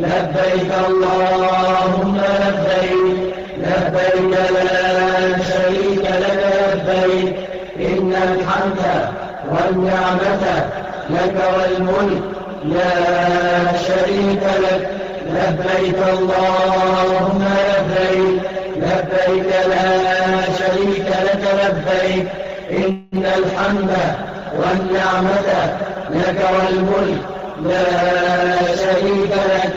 لبيك اللهم لبيك لبيك لا شريك لك لبيك إن الحمد والنعمة لك والملك لا شريك لك لبيك اللهم لبيك لبيك لا شريك لك لبيك إن الحمد والنعمة لك والملك لا شريك لك.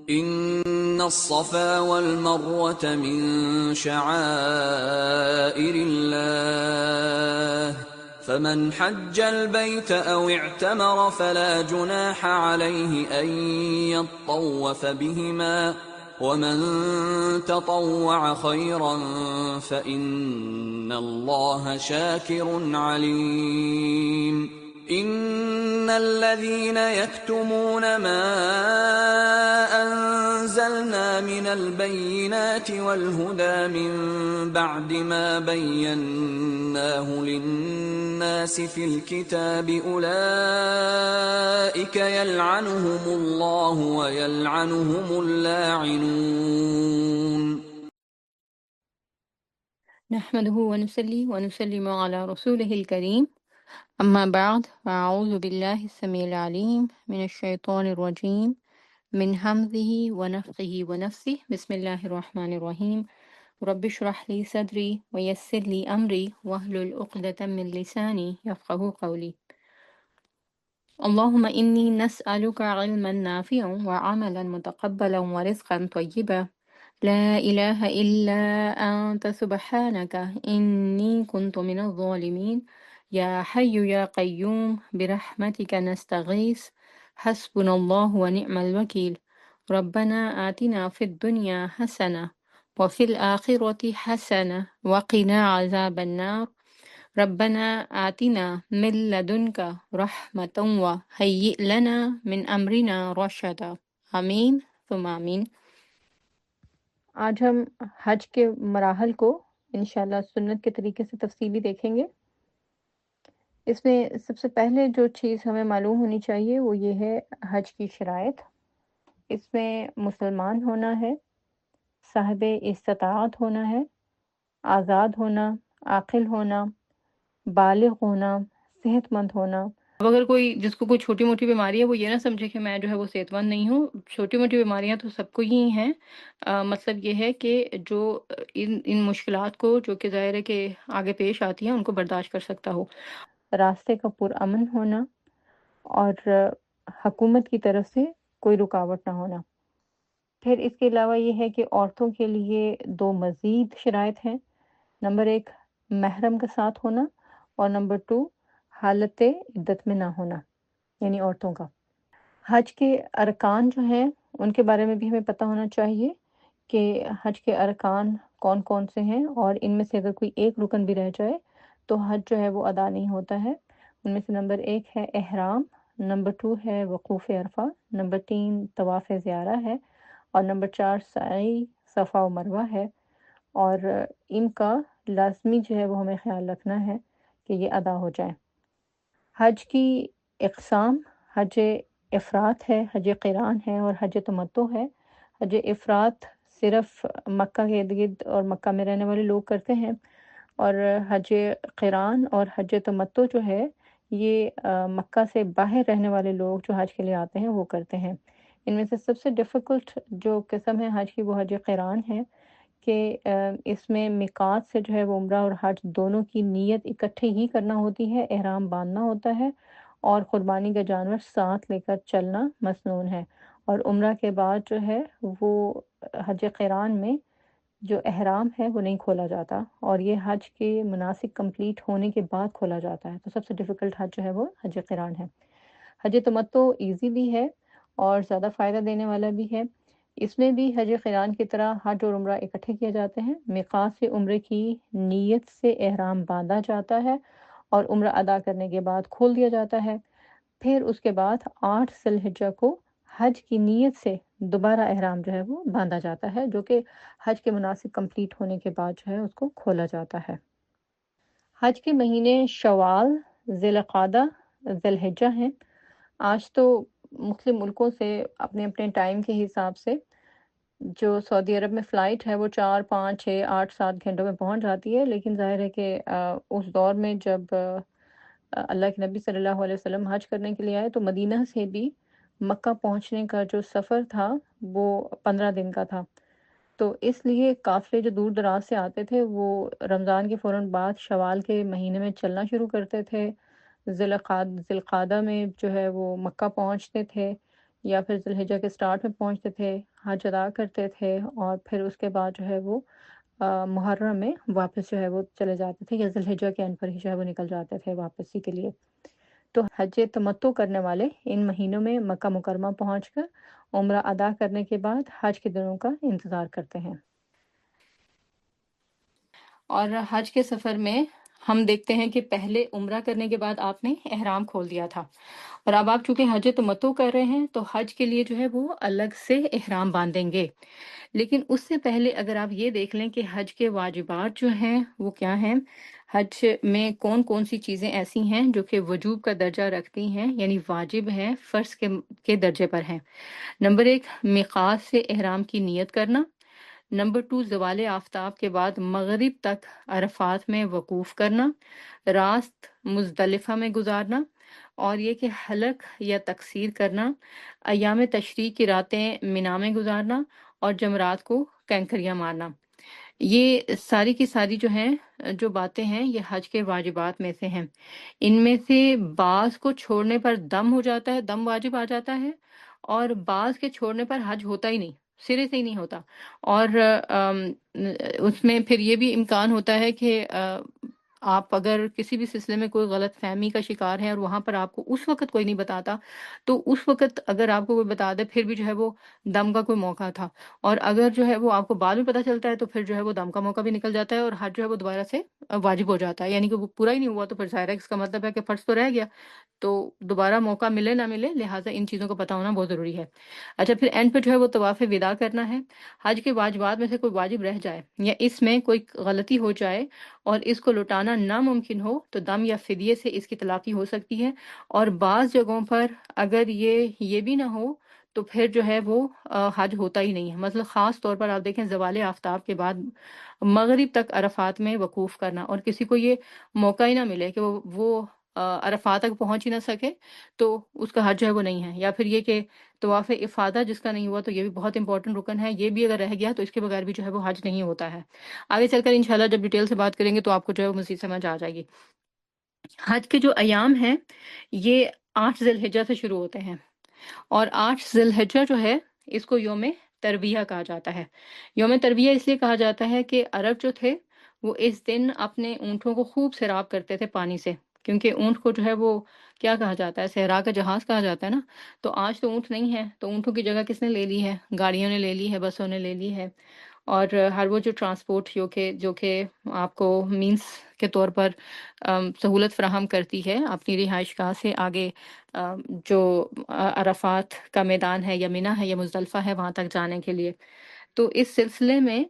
إن الصفا والمروة من شعائر الله فمن حج البيت أو اعتمر فلا جناح عليه أن يطوف بهما ومن تطوع خيرا فإن الله شاكر عليم. إن الذين يكتمون ما أنزلنا من البينات والهدى من بعد ما بيناه للناس في الكتاب أولئك يلعنهم الله ويلعنهم اللاعنون. نحمده ونصلي ونسلم على رسوله الكريم أما بعد فأعوذ بالله السميع العليم من الشيطان الرجيم من همزه ونفخه ونفثه بسم الله الرحمن الرحيم رب اشرح لي صدري ويسر لي أمري واحلل عقدة من لساني يفقهوا قولي. اللهم إني نسألك علما نافعا وعملا متقبلا ورزقا طيبا لا إله إلا أنت سبحانك إني كنت من الظالمين يا حي يا قيوم برحمتك نستغيث حسبنا الله ونعم الوكيل ربنا آتنا في الدنيا حسنة وفي الآخرة حسنة وقنا عذاب النار ربنا آتنا من لدنك رحمة وهيئ لنا من أمرنا رشدا آمین ثم آمین. آج ہم حج کے مراحل کو انشاءاللہ سنت کے طریقے سے تفصیلی دیکھیں گے. اس میں سب سے پہلے جو چیز ہمیں معلوم ہونی چاہیے وہ یہ ہے حج کی شرائط. اس میں مسلمان ہونا ہے، صاحب استطاعت ہونا ہے، آزاد ہونا، عاقل ہونا، بالغ ہونا، صحت مند ہونا. اب اگر کوئی جس کو کوئی چھوٹی موٹی بیماری ہے وہ یہ نہ سمجھے کہ میں جو ہے وہ صحت مند نہیں ہوں. چھوٹی موٹی بیماریاں تو سب کو ہی ہیں. مطلب یہ ہے کہ جو ان مشکلات کو جو کہ ظاہر ہے کہ آگے پیش آتی ہیں ان کو برداشت کر سکتا ہو. راستے کا پرامن ہونا اور حکومت کی طرف سے کوئی رکاوٹ نہ ہونا. پھر اس کے علاوہ یہ ہے کہ عورتوں کے لیے 2 مزید شرائط ہیں. نمبر 1 محرم کے ساتھ ہونا اور نمبر 2 حالت عدت میں نہ ہونا یعنی عورتوں کا. حج کے ارکان جو ہیں ان کے بارے میں بھی ہمیں پتہ ہونا چاہیے کہ حج کے ارکان کون کون سے ہیں اور ان میں سے اگر کوئی ایک رکن بھی رہ جائے تو حج جو ہے وہ ادا نہیں ہوتا ہے. ان میں سے نمبر 1 ہے احرام، نمبر 2 ہے وقوف عرفہ، نمبر 3 طواف زیارہ ہے اور نمبر 4 سعی صفا و مروہ ہے. اور ان کا لازمی جو ہے وہ ہمیں خیال رکھنا ہے کہ یہ ادا ہو جائے. حج کی اقسام حج افراد ہے، حج قران ہے اور حج تمتع ہے. حج افراد صرف مکہ کے ارد گرد اور مکہ میں رہنے والے لوگ کرتے ہیں اور حج قران اور حج تمتع جو ہے یہ مکہ سے باہر رہنے والے لوگ جو حج کے لیے آتے ہیں وہ کرتے ہیں. ان میں سے سب سے ڈیفیکلٹ جو قسم ہے حج کی وہ حج قران ہے کہ اس میں میقات سے جو ہے وہ عمرہ اور حج دونوں کی نیت اکٹھے ہی کرنا ہوتی ہے، احرام باندھنا ہوتا ہے اور قربانی کا جانور ساتھ لے کر چلنا مسنون ہے. اور عمرہ کے بعد جو ہے وہ حج قران میں جو احرام ہے وہ نہیں کھولا جاتا اور یہ حج کے مناسک کمپلیٹ ہونے کے بعد کھولا جاتا ہے. تو سب سے ڈیفیکلٹ حج جو ہے وہ حج قران ہے. حج تمتع ایزی بھی ہے اور زیادہ فائدہ دینے والا بھی ہے. اس میں بھی حج قران کی طرح حج اور عمرہ اکٹھے کیے جاتے ہیں. میقات سے عمرے کی نیت سے احرام باندھا جاتا ہے اور عمرہ ادا کرنے کے بعد کھول دیا جاتا ہے. پھر اس کے بعد 8 ذی الحجہ کو حج کی نیت سے دوبارہ احرام جو ہے وہ باندھا جاتا ہے جو کہ حج کے مناسک کمپلیٹ ہونے کے بعد جو ہے اس کو کھولا جاتا ہے. حج کے مہینے شوال، ذی القعدہ، ذی الحجہ ہیں. آج تو مختلف ملکوں سے اپنے اپنے ٹائم کے حساب سے جو سعودی عرب میں فلائٹ ہے وہ 4 5 6 8 7 گھنٹوں میں پہنچ جاتی ہے، لیکن ظاہر ہے کہ اس دور میں جب اللہ کے نبی صلی اللہ علیہ وسلم حج کرنے کے لیے آئے تو مدینہ سے بھی مکہ پہنچنے کا جو سفر تھا وہ 15 دن کا تھا۔ تو اس لیے قافلے جو دور دراز سے آتے تھے وہ رمضان کے فوراً بعد شوال کے مہینے میں چلنا شروع کرتے تھے، ذی القعدہ میں جو ہے وہ مکہ پہنچتے تھے، یا پھر ذی الحجہ کے سٹارٹ میں پہنچتے تھے، حج ادا کرتے تھے، اور پھر اس کے بعد جو ہے وہ محرم میں واپس جو ہے وہ چلے جاتے تھے، یا ذی الحجہ کے اینڈ پر ہی جو ہے وہ نکل جاتے تھے واپسی کے لیے۔ تو حج تمتع کرنے والے ان مہینوں میں مکہ مکرمہ پہنچ کر عمرہ ادا کرنے کے بعد حج کے دنوں کا انتظار کرتے ہیں۔ اور حج کے سفر میں ہم دیکھتے ہیں کہ پہلے عمرہ کرنے کے بعد آپ نے احرام کھول دیا تھا، اور اب آپ چونکہ حج تمتع کر رہے ہیں تو حج کے لیے جو ہے وہ الگ سے احرام باندھیں گے۔ لیکن اس سے پہلے اگر آپ یہ دیکھ لیں کہ حج کے واجبات جو ہیں وہ کیا ہیں، حج میں کون کون سی چیزیں ایسی ہیں جو کہ وجوب کا درجہ رکھتی ہیں، یعنی واجب ہیں، فرض کے درجے پر ہیں۔ نمبر 1، میقات سے احرام کی نیت کرنا۔ نمبر 2، زوال آفتاب کے بعد مغرب تک عرفات میں وقوف کرنا، رات مزدلفہ میں گزارنا، اور یہ کہ حلق یا تقصیر کرنا، ایام تشریق کی راتیں مینا میں گزارنا، اور جمرات کو کینکریاں مارنا۔ یہ ساری کی ساری جو ہیں جو باتیں ہیں یہ حج کے واجبات میں سے ہیں۔ ان میں سے بعض کو چھوڑنے پر دم ہو جاتا ہے، دم واجب آ جاتا ہے، اور بعض کے چھوڑنے پر حج ہوتا ہی نہیں، سرے سے ہی نہیں ہوتا۔ اور اس میں پھر یہ بھی امکان ہوتا ہے کہ آپ اگر کسی بھی سلسلے میں کوئی غلط فہمی کا شکار ہے اور وہاں پر آپ کو اس وقت کوئی نہیں بتاتا، تو اس وقت اگر آپ کو کوئی بتا دے پھر بھی جو ہے وہ دم کا کوئی موقع تھا، اور اگر جو ہے وہ آپ کو بعد میں پتہ چلتا ہے تو پھر جو ہے وہ دم کا موقع بھی نکل جاتا ہے، اور حج جو ہے وہ دوبارہ سے واجب ہو جاتا ہے، یعنی کہ وہ پورا ہی نہیں ہوا تو پھر ظاہر ہے اس کا مطلب ہے کہ فرض تو رہ گیا، تو دوبارہ موقع ملے نہ ملے، لہٰذا ان چیزوں کا پتہ ہونا بہت ضروری ہے۔ اچھا، پھر اینڈ پہ جو ہے وہ طواف وداع کرنا ہے۔ حج کے واجبات میں سے کوئی واجب رہ جائے یا اس میں کوئی غلطی ہو جائے اور اس کو لوٹانا ناممکن ہو تو دم یا فدیے سے اس کی تلافی ہو سکتی ہے، اور بعض جگہوں پر اگر یہ بھی نہ ہو تو پھر جو ہے وہ حج ہوتا ہی نہیں ہے۔ مطلب خاص طور پر آپ دیکھیں زوال آفتاب کے بعد مغرب تک عرفات میں وقوف کرنا، اور کسی کو یہ موقع ہی نہ ملے کہ وہ عرفات تک پہنچ ہی نہ سکے تو اس کا حج جو ہے وہ نہیں ہے۔ یا پھر یہ کہ طواف افادہ جس کا نہیں ہوا تو یہ بھی بہت امپورٹنٹ رکن ہے، یہ بھی اگر رہ گیا تو اس کے بغیر بھی جو ہے وہ حج نہیں ہوتا ہے۔ آگے چل کر انشاءاللہ جب ڈیٹیل سے بات کریں گے تو آپ کو جو ہے وہ مزید سمجھ آ جائے گی۔ حج کے جو ایام ہیں یہ 8 ذی الحجہ سے شروع ہوتے ہیں، اور 8 ذی الحجہ جو ہے اس کو یوم ترویہ کہا جاتا ہے۔ یوم ترویہ اس لیے کہا جاتا ہے کہ عرب جو تھے وہ اس دن اپنے اونٹوں کو خوب سیراب کرتے تھے پانی سے، کیونکہ اونٹ کو جو ہے وہ کیا کہا جاتا ہے، صحرا کا جہاز کہا جاتا ہے نا۔ تو آج تو اونٹ نہیں ہے، تو اونٹوں کی جگہ کس نے لے لی ہے؟ گاڑیوں نے لے لی ہے، بسوں نے لے لی ہے، اور ہر وہ جو ٹرانسپورٹ جو کہ آپ کو مینس کے طور پر سہولت فراہم کرتی ہے اپنی رہائش گاہ سے آگے جو عرفات کا میدان ہے یا مینا ہے یا مزدلفہ ہے وہاں تک جانے کے لیے۔ تو اس سلسلے میں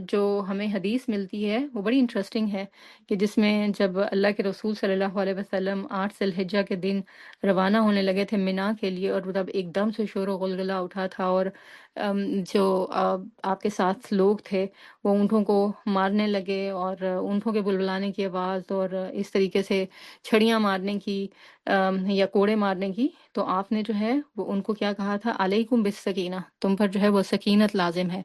جو ہمیں حدیث ملتی ہے وہ بڑی انٹرسٹنگ ہے، کہ جس میں جب اللہ کے رسول صلی اللہ علیہ وسلم 8 ذی الحجہ کے دن روانہ ہونے لگے تھے مینا کے لیے، اور تب ایک دم سے شور و غلغلہ اٹھا تھا، اور جو آپ کے ساتھ لوگ تھے وہ اونٹوں کو مارنے لگے، اور اونٹوں کے بلبلانے کی آواز اور اس طریقے سے چھڑیاں مارنے کی یا کوڑے مارنے کی، تو آپ نے جو ہے وہ ان کو کیا کہا تھا، علیکم بالسکینہ، تم پر جو ہے وہ سکینت لازم ہے۔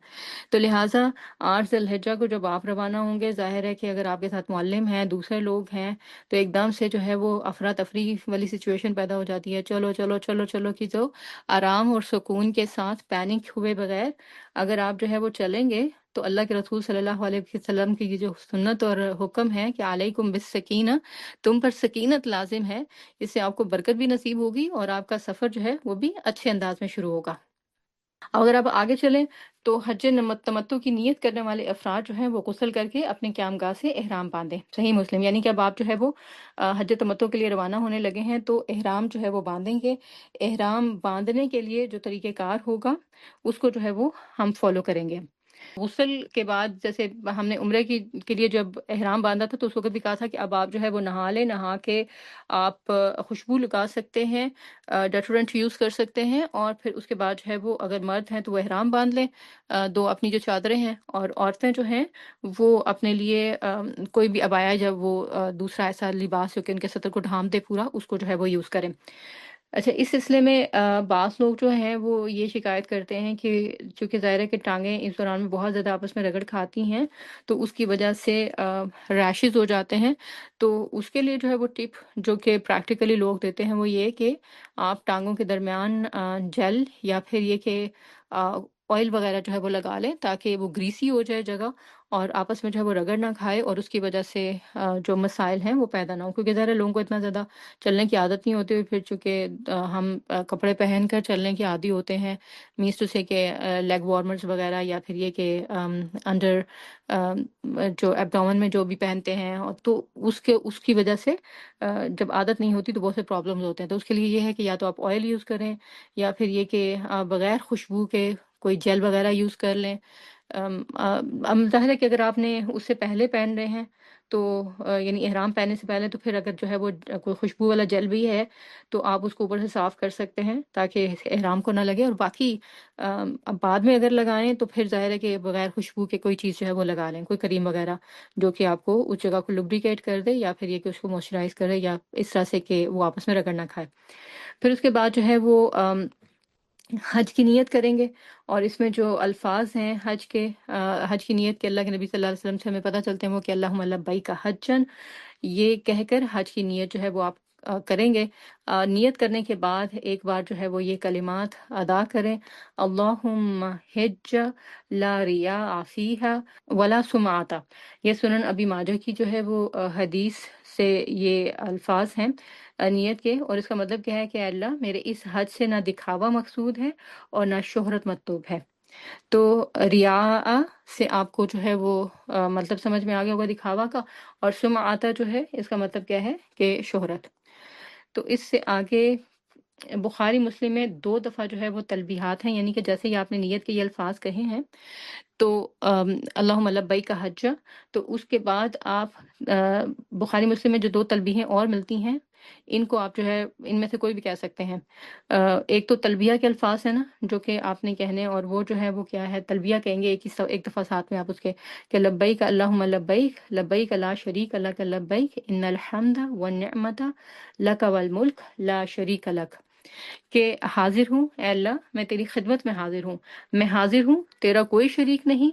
تو لہٰذا 8 ذی الحجہ کو جب آپ روانہ ہوں گے، ظاہر ہے کہ اگر آپ کے ساتھ معلم ہیں، دوسرے لوگ ہیں، تو ایک دم سے جو ہے وہ افراتفری والی سچویشن پیدا ہو جاتی ہے، چلو چلو چلو چلو کی، جو آرام اور سکون کے ساتھ پینک ہوئے بغیر اگر آپ جو ہے وہ چلیں گے تو اللہ کے رسول صلی اللہ علیہ وسلم کی جو سنت اور حکم ہے کہ علیکم بالسکینہ، تم پر سکینت لازم ہے، اس سے آپ کو برکت بھی نصیب ہوگی اور آپ کا سفر جو ہے وہ بھی اچھے انداز میں شروع ہوگا۔ اگر آپ آگے چلیں تو حج تمتع کی نیت کرنے والے افراد جو ہیں وہ غسل کر کے اپنے قیام گاہ سے احرام باندھیں، صحیح مسلم، یعنی کہ اب آپ جو ہے وہ حج تمتع کے لیے روانہ ہونے لگے ہیں تو احرام جو ہے وہ باندھیں گے۔ احرام باندھنے کے لیے جو طریقہ کار ہوگا اس کو جو ہے وہ ہم فالو کریں گے۔ غسل کے بعد جیسے ہم نے عمرے کے لیے جب احرام باندھا تھا تو اس وقت بھی کہا تھا کہ اب آپ جو ہے وہ نہا لیں، نہا کے آپ خوشبو لگا سکتے ہیں، ڈیٹرجنٹ یوز کر سکتے ہیں، اور پھر اس کے بعد جو ہے وہ اگر مرد ہیں تو وہ احرام باندھ لیں، دو اپنی جو چادریں ہیں، اور عورتیں جو ہیں وہ اپنے لیے کوئی بھی عبایا جب وہ دوسرا ایسا لباس جو کہ ان کے سطر کو ڈھانپ دے پورا، اس کو جو ہے وہ یوز کریں۔ اچھا، اس سلسلے میں بعض لوگ جو ہیں وہ یہ شکایت کرتے ہیں کہ چونکہ ظاہر ہے کہ ٹانگیں اس دوران میں بہت زیادہ آپس میں رگڑ کھاتی ہیں تو اس کی وجہ سے ریشز ہو جاتے ہیں، تو اس کے لیے جو ہے وہ ٹپ جو کہ پریکٹیکلی لوگ دیتے ہیں وہ یہ کہ آپ ٹانگوں کے درمیان جیل یا پھر یہ کہ آئل وغیرہ جو ہے وہ لگا لیں تاکہ وہ گریسی ہو جائے جگہ، اور آپس میں جو ہے وہ رگڑ نہ کھائے، اور اس کی وجہ سے جو مسائل ہیں وہ پیدا نہ ہو، کیونکہ ظاہر ہے لوگوں کو اتنا زیادہ چلنے کی عادت نہیں ہوتی، پھر چونکہ ہم کپڑے پہن کر چلنے کے عادی ہوتے ہیں، مینس ٹو سے کہ لیگ وارمرز وغیرہ، یا پھر یہ کہ انڈر جو ایبڈومن میں جو بھی پہنتے ہیں، تو اس کی وجہ سے جب عادت نہیں ہوتی تو بہت سے پرابلمز ہوتے ہیں، تو اس کے لیے یہ ہے کہ یا تو آپ آئل یوز کریں یا پھر یہ کہ بغیر خوشبو کے کوئی جیل وغیرہ یوز کر لیں۔ ظاہر ہے کہ اگر آپ نے اس سے پہلے پہن رہے ہیں تو یعنی احرام پہننے سے پہلے، تو پھر اگر جو ہے وہ کوئی خوشبو والا جیل بھی ہے تو آپ اس کو اوپر سے صاف کر سکتے ہیں تاکہ احرام کو نہ لگے، اور باقی اب بعد میں اگر لگائیں تو پھر ظاہر ہے کہ بغیر خوشبو کے کوئی چیز جو ہے وہ لگا لیں، کوئی کریم وغیرہ جو کہ آپ کو اس جگہ کو لبریکیٹ کر دے، یا پھر یہ کہ اس کو موئسچرائز کرے، یا اس طرح سے کہ وہ آپس میں رگڑ نہ کھائے۔ پھر اس کے بعد جو ہے وہ حج کی نیت کریں گے، اور اس میں جو الفاظ ہیں حج کے، حج کی نیت کے اللہ کے نبی صلی اللہ علیہ وسلم سے ہمیں پتہ چلتے ہیں وہ کہ اللہم لبیک حجن، یہ کہہ کر حج کی نیت جو ہے وہ آپ کریں گے۔ نیت کرنے کے بعد ایک بار جو ہے وہ یہ کلمات ادا کریں، اللہم حج لا ریاء فیہا ولا سمعۃ۔ یہ سنن ابی ماجہ کی جو ہے وہ حدیث سے یہ الفاظ ہیں نیت کے، اور اس کا مطلب کیا ہے کہ اے اللہ میرے اس حج سے نہ دکھاوا مقصود ہے اور نہ شہرت مطلوب ہے۔ تو ریا سے آپ کو جو ہے وہ مطلب سمجھ میں آ گیا ہوگا دکھاوا کا، اور سمعہ جو ہے اس کا مطلب کیا ہے کہ شہرت۔ تو اس سے آگے بخاری مسلم میں 2 دفعہ جو ہے وہ تلبیحات ہیں، یعنی کہ جیسے ہی آپ نے نیت کے یہ الفاظ کہے ہیں تو اللہم لبیک حج، تو اس کے بعد آپ بخاری مسلم میں جو 2 تلبیہیں اور ملتی ہیں ان کو آپ جو ہے ان میں سے کوئی بھی کہہ سکتے ہیں۔ ایک تو تلبیہ کے الفاظ ہیں نا جو کہ آپ نے کہنے، اور وہ جو ہے وہ کیا ہے، تلبیہ کہیں گے ایک دفعہ ساتھ میں آپ اس کے کہ لبیک اللہم لبیک لبیک لا شریک لک لبیک ان الحمد والنعمت لک والملک لا شریک لک، کہ حاضر ہوں اے اللہ میں تیری خدمت میں حاضر ہوں، میں حاضر ہوں تیرا کوئی شریک نہیں،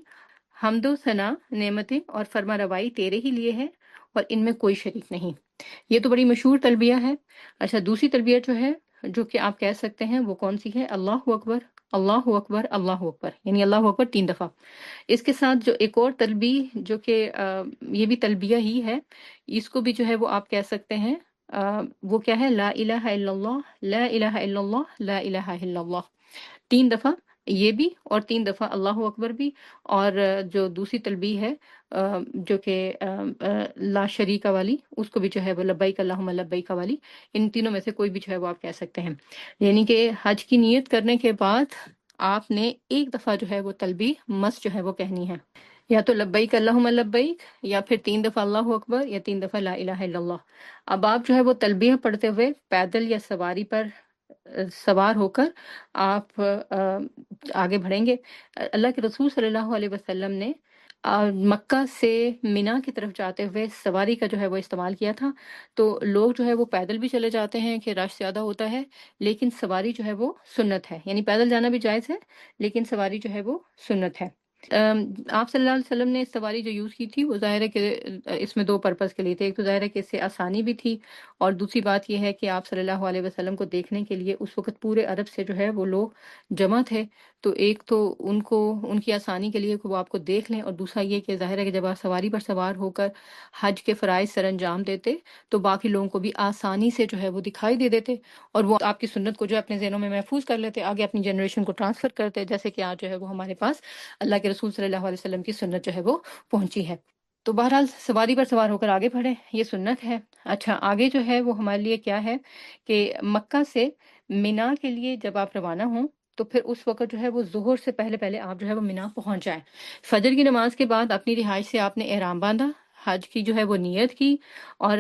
حمد و ثنا نعمتیں اور فرما روائی تیرے ہی لیے ہے اور ان میں کوئی شریک نہیں۔ یہ تو بڑی مشہور تلبیہ ہے۔ اچھا، دوسری تلبیہ جو ہے جو کہ آپ کہہ سکتے ہیں وہ کون سی ہے، اللہ اکبر اللہ اکبر اللہ اکبر، یعنی اللہ اکبر 3 دفعہ۔ اس کے ساتھ جو ایک اور تلبیہ جو کہ یہ بھی تلبیہ ہی ہے، اس کو بھی جو ہے وہ آپ کہہ سکتے ہیں، وہ کیا ہے، لا الہ الا اللہ لا الہ الا اللہ لا الہ الا اللہ، 3 دفعہ یہ بھی اور 3 دفعہ اللہ اکبر بھی، اور جو دوسری تلبیہ ہے جو کہ لا شریکہ والی، اس کو بھی جو ہے وہ لبیک اللہم لبیک والی، ان تینوں میں سے کوئی بھی جو ہے وہ آپ کہہ سکتے ہیں۔ یعنی کہ حج کی نیت کرنے کے بعد آپ نے ایک دفعہ جو ہے وہ تلبیہ مست جو ہے وہ کہنی ہے، یا تو لبیک اللہم لبیک، یا پھر 3 دفعہ اللہ اکبر، یا 3 دفعہ لا الہ الا اللہ۔ اب آپ جو ہے وہ تلبیہ پڑھتے ہوئے پیدل یا سواری پر سوار ہو کر آپ آگے بڑھیں گے۔ اللہ کے رسول صلی اللہ علیہ وسلم نے مکہ سے مینا کی طرف جاتے ہوئے سواری کا جو ہے وہ استعمال کیا تھا، تو لوگ جو ہے وہ پیدل بھی چلے جاتے ہیں کہ رش زیادہ ہوتا ہے، لیکن سواری جو ہے وہ سنت ہے، یعنی پیدل جانا بھی جائز ہے لیکن سواری جو ہے وہ سنت ہے۔ آپ صلی اللہ علیہ وسلم نے سواری جو یوز کی تھی وہ ظاہر ہے کہ اس میں 2 پرپس کے لیے تھے، ایک تو ظاہر ہے کہ اس سے آسانی بھی تھی، اور دوسری بات یہ ہے کہ آپ صلی اللہ علیہ وسلم کو دیکھنے کے لیے اس وقت پورے عرب سے جو ہے وہ لوگ جمع تھے، تو ایک تو ان کی آسانی کے لیے کہ وہ آپ کو دیکھ لیں، اور دوسرا یہ کہ ظاہر ہے کہ جب آپ سواری پر سوار ہو کر حج کے فرائض سر انجام دیتے تو باقی لوگوں کو بھی آسانی سے جو ہے وہ دکھائی دے دیتے، اور وہ آپ کی سنت کو جو اپنے ذہنوں میں محفوظ کر لیتے، آگے اپنی جنریشن کو ٹرانسفر کرتے، جیسے کہ آج جو ہے وہ ہمارے پاس اللہ کے رسول صلی اللہ علیہ وسلم کی سنت جو ہے وہ پہنچی ہے۔ تو بہرحال سواری پر سوار ہو کر آگے بڑھیں، یہ سنت ہے۔ اچھا، آگے جو ہے وہ ہمارے لیے کیا ہے کہ مکہ سے مینا کے لیے جب آپ روانہ ہوں تو پھر اس وقت جو ہے وہ ظہر سے پہلے پہلے آپ جو ہے وہ مینا پہنچ جائیں۔ فجر کی نماز کے بعد اپنی رہائش سے آپ نے احرام باندھا، حج کی جو ہے وہ نیت کی، اور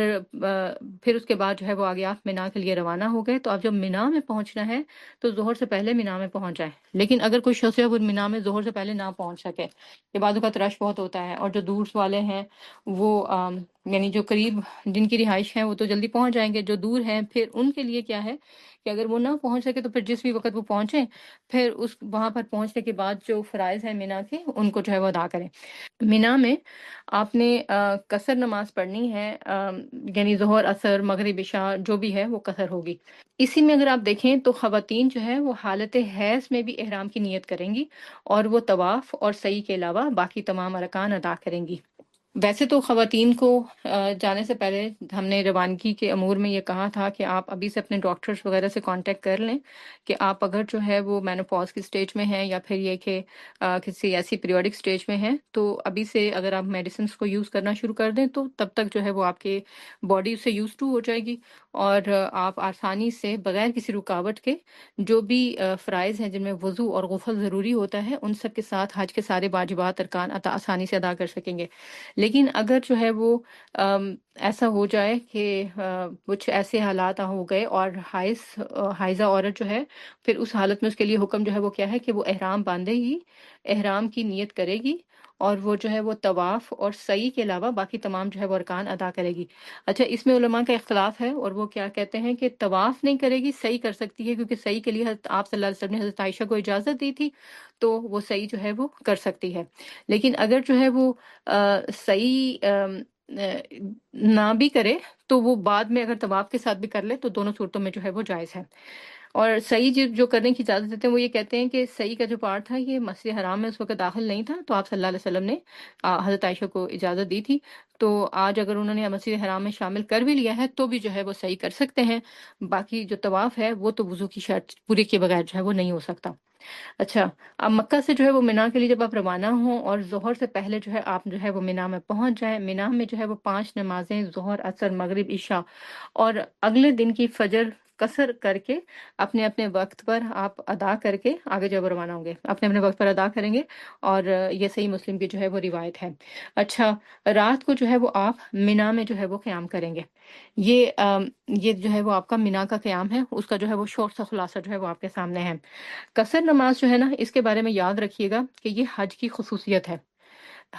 پھر اس کے بعد جو ہے وہ آگے آپ مینا کے لیے روانہ ہو گئے۔ تو اب جب مینا میں پہنچنا ہے تو ظہر سے پہلے مینا میں پہنچ جائیں۔ لیکن اگر کوئی شخص وہ مینا میں ظہر سے پہلے نہ پہنچ سکے، یہ بعض اوقات رش بہت ہوتا ہے، اور جو دور والے ہیں وہ یعنی جو قریب جن کی رہائش ہے وہ تو جلدی پہنچ جائیں گے، جو دور ہیں پھر ان کے لیے کیا ہے کہ اگر وہ نہ پہنچ سکے تو پھر جس بھی وقت وہ پہنچیں، پھر اس وہاں پر پہنچنے کے بعد جو فرائض ہیں مینا کے ان کو جو ہے وہ ادا کریں۔ مینا میں آپ نے قصر نماز پڑھنی ہے، یعنی ظہر، عصر، مغرب، عشاء جو بھی ہے وہ قصر ہوگی۔ اسی میں اگر آپ دیکھیں تو خواتین جو ہے وہ حالت حیض میں بھی احرام کی نیت کریں گی، اور وہ طواف اور سعی کے علاوہ باقی تمام ارکان ادا کریں گی۔ ویسے تو خواتین کو جانے سے پہلے ہم نے روانگی کے امور میں یہ کہا تھا کہ آپ ابھی سے اپنے ڈاکٹرز وغیرہ سے کانٹیکٹ کر لیں کہ آپ اگر جو ہے وہ مینوپاز کی سٹیج میں ہیں، یا پھر یہ کہ کسی ایسی پیریوڈک سٹیج میں ہیں، تو ابھی سے اگر آپ میڈیسنز کو یوز کرنا شروع کر دیں تو تب تک جو ہے وہ آپ کے باڈی اس سے یوز ٹو ہو جائے گی، اور آپ آسانی سے بغیر کسی رکاوٹ کے جو بھی فرائض ہیں جن میں وضو اور غسل ضروری ہوتا ہے ان سب کے ساتھ حج کے سارے واجبات ارکان آسانی سے ادا کر سکیں گے۔ لیکن اگر جو ہے وہ ایسا ہو جائے کہ کچھ ایسے حالات ہو گئے اور حائضہ عورت جو ہے، پھر اس حالت میں اس کے لیے حکم جو ہے وہ کیا ہے کہ وہ احرام باندھے گی، احرام کی نیت کرے گی، اور وہ جو ہے وہ طواف اور سعی کے علاوہ باقی تمام جو ہے وہ ارکان ادا کرے گی۔ اچھا، اس میں علماء کا اختلاف ہے، اور وہ کیا کہتے ہیں کہ طواف نہیں کرے گی، سعی کر سکتی ہے، کیونکہ سعی کے لیے آپ صلی اللہ علیہ وسلم نے حضرت عائشہ کو اجازت دی تھی، تو وہ سعی جو ہے وہ کر سکتی ہے۔ لیکن اگر جو ہے وہ صحیح نہ بھی کرے تو وہ بعد میں اگر طواف کے ساتھ بھی کر لے تو دونوں صورتوں میں جو ہے وہ جائز ہے۔ اور صحیح جو کرنے کی اجازت دیتے ہیں وہ یہ کہتے ہیں کہ صحیح کا جو پارٹ تھا یہ مسجد حرام میں اس وقت داخل نہیں تھا، تو آپ صلی اللہ علیہ وسلم نے حضرت عائشہ کو اجازت دی تھی، تو آج اگر انہوں نے مسجد حرام میں شامل کر بھی لیا ہے تو بھی جو ہے وہ صحیح کر سکتے ہیں۔ باقی جو طواف ہے وہ تو وضو کی شرط پوری کے بغیر جو ہے وہ نہیں ہو سکتا۔ اچھا، اب مکہ سے جو ہے وہ مینا کے لیے جب آپ روانہ ہوں اور ظہر سے پہلے جو ہے آپ جو ہے وہ مینا میں پہنچ جائیں، مینا میں جو ہے وہ 5 نمازیں ظہر، عصر، مغرب، عشاء، اور اگلے دن کی فجر قصر کر کے اپنے اپنے وقت پر آپ ادا کر کے آگے جب روانہ ہوں گے، اپنے اپنے وقت پر ادا کریں گے، اور یہ صحیح مسلم کی جو ہے وہ روایت ہے۔ اچھا، رات کو جو ہے وہ آپ مینا میں جو ہے وہ قیام کریں گے۔ یہ جو ہے وہ آپ کا مینا کا قیام ہے، اس کا جو ہے وہ شارٹ سا خلاصہ جو ہے وہ آپ کے سامنے ہے۔ قصر نماز جو ہے نا، اس کے بارے میں یاد رکھیے گا کہ یہ حج کی خصوصیت ہے۔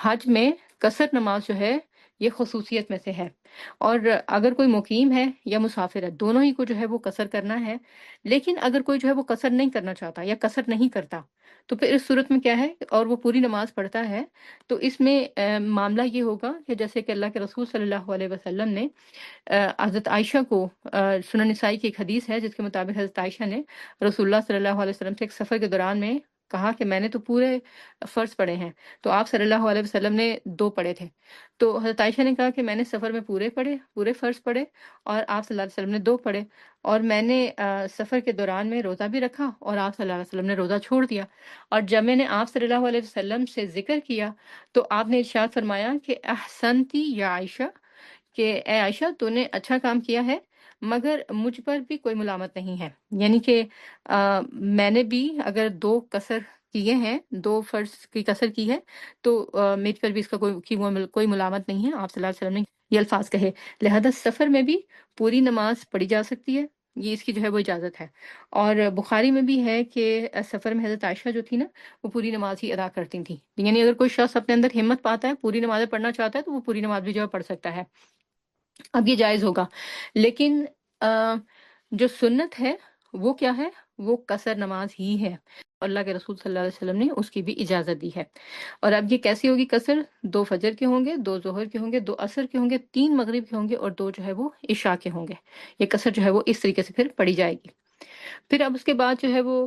حج میں قصر نماز جو ہے یہ خصوصیت میں سے ہے، اور اگر کوئی مقیم ہے یا مسافر ہے دونوں ہی کو جو ہے وہ قصر کرنا ہے۔ لیکن اگر کوئی جو ہے وہ قصر نہیں کرنا چاہتا یا قصر نہیں کرتا تو پھر اس صورت میں کیا ہے، اور وہ پوری نماز پڑھتا ہے، تو اس میں معاملہ یہ ہوگا کہ جیسے کہ اللہ کے رسول صلی اللہ علیہ وسلم نے حضرت عائشہ کو، سنن نسائی کی ایک حدیث ہے جس کے مطابق حضرت عائشہ نے رسول اللہ صلی اللہ علیہ وسلم سے ایک سفر کے دوران میں کہا کہ میں نے تو پورے فرض پڑھے ہیں، تو آپ صلی اللہ علیہ وسلم نے 2 پڑھے تھے۔ تو حضرت عائشہ نے کہا کہ میں نے سفر میں پورے فرض پڑھے، اور آپ صلی اللہ علیہ وسلم نے 2 پڑھے، اور میں نے سفر کے دوران میں روزہ بھی رکھا اور آپ صلی اللہ علیہ وسلم نے روزہ چھوڑ دیا، اور جب میں نے آپ صلی اللہ علیہ وسلم سے ذکر کیا تو آپ نے ارشاد فرمایا کہ احسنتی یا عائشہ، کہ اے عائشہ تو نے اچھا کام کیا ہے، مگر مجھ پر بھی کوئی ملامت نہیں ہے، یعنی کہ میں نے بھی اگر 2 قصر کیے ہیں، 2 فرض کی قصر کی ہے، تو میرے پر بھی اس کا کوئی ملامت نہیں ہے۔ آپ صلی اللہ علیہ وسلم نے یہ الفاظ کہے، لہذا سفر میں بھی پوری نماز پڑھی جا سکتی ہے، یہ اس کی جو ہے وہ اجازت ہے۔ اور بخاری میں بھی ہے کہ سفر میں حضرت عائشہ جو تھی نا وہ پوری نماز ہی ادا کرتی تھی، یعنی اگر کوئی شخص اپنے اندر ہمت پاتا ہے، پوری نمازیں پڑھنا چاہتا ہے، تو وہ پوری نماز بھی جو ہے پڑھ سکتا ہے۔ اب یہ جائز ہوگا، لیکن جو سنت ہے وہ کیا ہے، وہ قصر نماز ہی ہے، اللہ کے رسول صلی اللہ علیہ وسلم نے اس کی بھی اجازت دی ہے۔ اور اب یہ کیسی ہوگی قصر، 2 فجر کے ہوں گے، 2 ظہر کے ہوں گے، 2 عصر کے ہوں گے، 3 مغرب کے ہوں گے، اور 2 جو ہے وہ عشاء کے ہوں گے۔ یہ قصر جو ہے وہ اس طریقے سے پھر پڑھی جائے گی۔ پھر اب اس کے بعد جو ہے وہ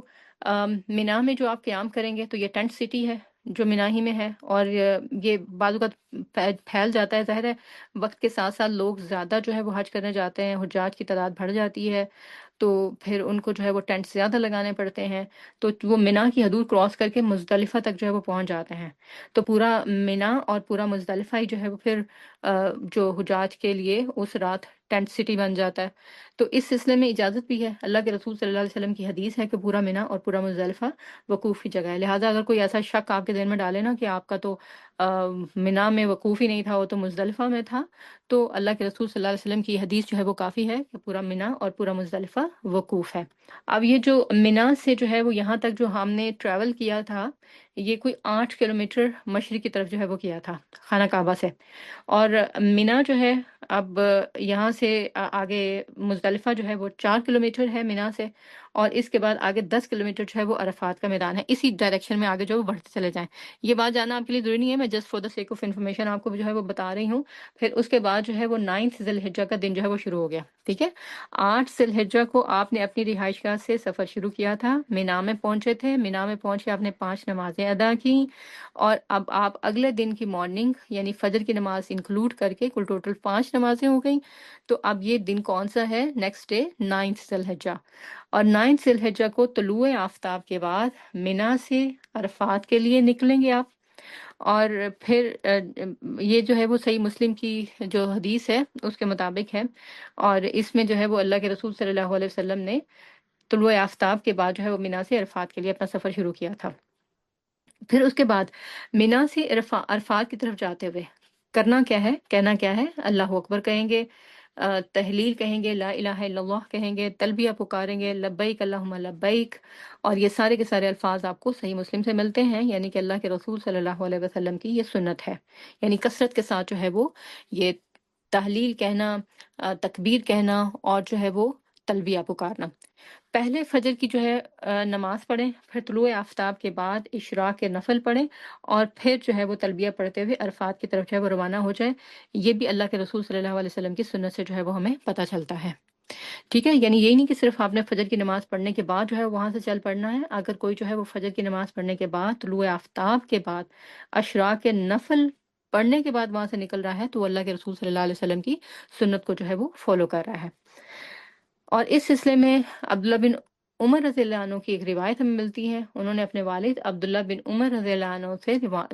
مینا میں جو آپ قیام کریں گے، تو یہ ٹینٹ سٹی ہے جو مینا ہی میں ہے، اور یہ بعض اوقات پھیل جاتا ہے، ظاہر ہے وقت کے ساتھ ساتھ لوگ زیادہ جو ہے وہ حج کرنے جاتے ہیں، حجاج کی تعداد بڑھ جاتی ہے، تو پھر ان کو جو ہے وہ ٹینٹ زیادہ لگانے پڑتے ہیں، تو وہ مینا کی حدود کراس کر کے مزدلفہ تک جو ہے وہ پہنچ جاتے ہیں، تو پورا مینا اور پورا مزدلفہ ہی جو ہے وہ پھر جو حجاج کے لیے اس رات ٹینٹ سٹی بن جاتا ہے۔ تو اس سلسلے میں اجازت بھی ہے، اللہ کے رسول صلی اللہ علیہ وسلم کی حدیث ہے کہ پورا منی اور پورا مزدلفہ وقوف کی جگہ ہے۔ لہٰذا اگر کوئی ایسا شک آپ کے ذہن میں ڈالے نا کہ آپ کا تو منی میں وقوف ہی نہیں تھا، وہ تو مزدلفہ میں تھا، تو اللہ کے رسول صلی اللہ علیہ وسلم کی حدیث جو ہے وہ کافی ہے کہ پورا منی اور پورا مزدلفہ وقوف ہے۔ اب یہ جو منی سے جو ہے وہ یہاں تک جو ہم نے ٹریول کیا تھا، یہ کوئی 8 کلومیٹر مشرق کی طرف جو ہے وہ کیا تھا خانہ کعبہ سے، اور منی جو ہے اب یہاں سے آگے مزدلفہ جو ہے وہ 4 کلومیٹر ہے منی سے، اور اس کے بعد آگے 10 کلومیٹر جو ہے وہ عرفات کا میدان ہے۔ اسی ڈائریکشن میں آگے جو ہے وہ بڑھتے چلے جائیں۔ یہ بات جاننا آپ کے لیے ضروری نہیں ہے، میں just for the sake of information آپ کو جو ہے وہ بتا رہی ہوں۔ پھر اس کے بعد جو ہے وہ 9 ذی الحجہ کا دن جو ہے وہ شروع ہو گیا، ٹھیک ہے۔ 8 ذی الحجہ کو آپ نے اپنی رہائش گاہ سے سفر شروع کیا تھا، منی میں پہنچے تھے، منی میں پہنچ کے آپ نے 5 نمازیں ادا کی، اور اب آپ اگلے دن کی مارننگ یعنی فجر کی نماز انکلوڈ کر کے کل ٹوٹل 5 نمازیں ہو گئیں۔ تو اب یہ دن کون سا ہے؟ نیکسٹ ڈے 9 ذی الحجہ، اور 9 ذی الحجہ کو طلوع آفتاب کے بعد منی سے عرفات کے لیے نکلیں گے آپ۔ اور پھر یہ جو ہے وہ صحیح مسلم کی جو حدیث ہے اس کے مطابق ہے، اور اس میں جو ہے وہ اللہ کے رسول صلی اللہ علیہ وسلم نے طلوع آفتاب کے بعد جو ہے وہ منی سے عرفات کے لیے اپنا سفر شروع کیا تھا۔ پھر اس کے بعد منی سے عرفات کی طرف جاتے ہوئے کرنا کیا ہے؟ کہنا کیا ہے؟ اللہ اکبر کہیں گے، تحلیل کہیں گے، لا الہ الا اللہ کہیں گے، تلبیہ پکاریں گے، لبیک اللہم لبیک، اور یہ سارے کے سارے الفاظ آپ کو صحیح مسلم سے ملتے ہیں، یعنی کہ اللہ کے رسول صلی اللہ علیہ وسلم کی یہ سنت ہے، یعنی کثرت کے ساتھ جو ہے وہ یہ تحلیل کہنا، تکبیر کہنا، اور جو ہے وہ تلبیہ پکارنا۔ پہلے فجر کی جو ہے نماز پڑھیں، پھر طلوع آفتاب کے بعد اشراق کے نفل پڑھیں، اور پھر جو ہے وہ تلبیہ پڑھتے ہوئے عرفات کی طرف جو ہے وہ روانہ ہو جائیں۔ یہ بھی اللہ کے رسول صلی اللہ علیہ وسلم کی سنت سے جو ہے وہ ہمیں پتہ چلتا ہے، ٹھیک ہے۔ یعنی یہی نہیں کہ صرف آپ نے فجر کی نماز پڑھنے کے بعد جو ہے وہاں سے چل پڑنا ہے۔ اگر کوئی جو ہے وہ فجر کی نماز پڑھنے کے بعد طلوع آفتاب کے بعد اشراق کے نفل پڑھنے کے بعد وہاں سے نکل رہا ہے تو وہ اللہ کے رسول صلی اللہ علیہ وسلم کی سنت کو جو ہے وہ فالو کر رہا ہے۔ اور اس سلسلے میں عبداللہ بن عمر رضی اللہ عنہ کی ایک روایت ہمیں ملتی ہے۔ انہوں نے اپنے والد عبداللہ بن عمر رضی اللہ عنہ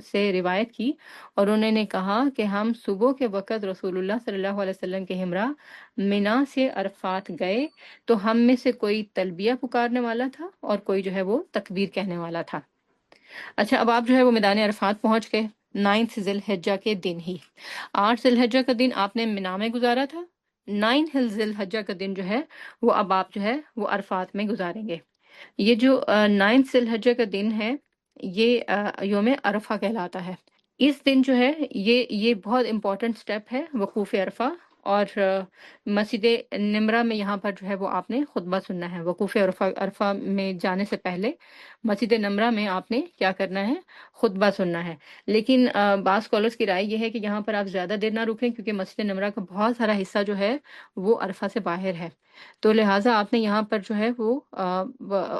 سے روایت کی، اور انہوں نے کہا کہ ہم صبح کے وقت رسول اللہ صلی اللہ علیہ وسلم کے ہمراہ منی سے عرفات گئے، تو ہم میں سے کوئی تلبیہ پکارنے والا تھا اور کوئی جو ہے وہ تکبیر کہنے والا تھا۔ اچھا، اب آپ جو ہے وہ میدان عرفات پہنچ گئے 9 ذی الحجہ کے دن ہی۔ 8 ذی الحجہ کا دن آپ نے منی میں گزارا تھا، 9 ذی الحجہ کا دن جو ہے وہ اب آپ جو ہے وہ عرفات میں گزاریں گے۔ یہ جو 9 ذی الحجہ کا دن ہے یہ یوم عرفہ کہلاتا ہے۔ اس دن جو ہے یہ بہت امپورٹنٹ سٹیپ ہے وقوف عرفہ، اور مسجد نمرہ میں یہاں پر جو ہے وہ آپ نے خطبہ سننا ہے۔ وقوف عرفہ میں جانے سے پہلے مسجد نمرہ میں آپ نے کیا کرنا ہے؟ خطبہ سننا ہے۔ لیکن بعض اسکالرس کی رائے یہ ہے کہ یہاں پر آپ زیادہ دیر نہ رکیں، کیونکہ مسجد نمرہ کا بہت سارا حصہ جو ہے وہ عرفہ سے باہر ہے، تو لہٰذا آپ نے یہاں پر جو ہے وہ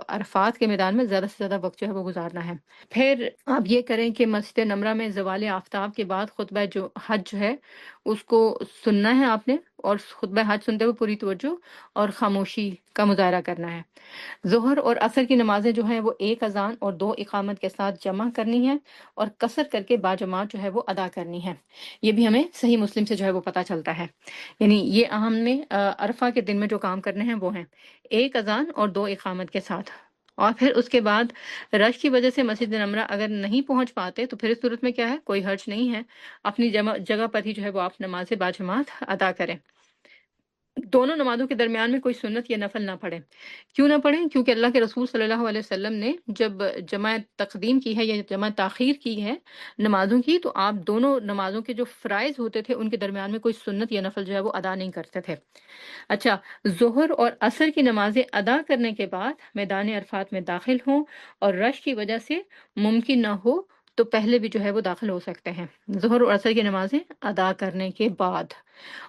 عرفات کے میدان میں زیادہ سے زیادہ وقت جو ہے وہ گزارنا ہے۔ پھر آپ یہ کریں کہ مسجد نمرہ میں زوال آفتاب کے بعد خطبہ جو حج جو ہے اس کو سننا ہے آپ نے، اور خطبہ حج سنتے ہوئے پوری توجہ اور خاموشی کا مظاہرہ کرنا ہے۔ ظہر اور عصر کی نمازیں جو ہیں وہ 1 اذان اور 2 اقامت کے ساتھ جمع کرنی ہے، اور قصر کر کے باجماعت جو ہے وہ ادا کرنی ہے۔ یہ بھی ہمیں صحیح مسلم سے جو ہے وہ پتہ چلتا ہے۔ یعنی یہ ہم نے عرفہ کے دن میں جو کام کرنے ہیں وہ ہیں 1 اذان اور 2 اقامت کے ساتھ۔ اور پھر اس کے بعد رش کی وجہ سے مسجد نمرہ اگر نہیں پہنچ پاتے تو پھر اس صورت میں کیا ہے؟ کوئی حرج نہیں ہے، اپنی جگہ پر ہی جو ہے وہ آپ نماز باجماعت ادا کریں۔ دونوں نمازوں کے درمیان میں کوئی سنت یا نفل نہ پڑھیں۔ کیوں نہ پڑھیں؟ کیونکہ اللہ کے رسول صلی اللہ علیہ وسلم نے جب جمع تقدیم کی ہے یا جمع تاخیر کی ہے نمازوں کی، تو آپ دونوں نمازوں کے جو فرائض ہوتے تھے ان کے درمیان میں کوئی سنت یا نفل جو ہے وہ ادا نہیں کرتے تھے۔ اچھا، ظہر اور عصر کی نمازیں ادا کرنے کے بعد میدان عرفات میں داخل ہوں، اور رش کی وجہ سے ممکن نہ ہو تو پہلے بھی جو ہے وہ داخل ہو سکتے ہیں، ظہر اور عصر کی نمازیں ادا کرنے کے بعد۔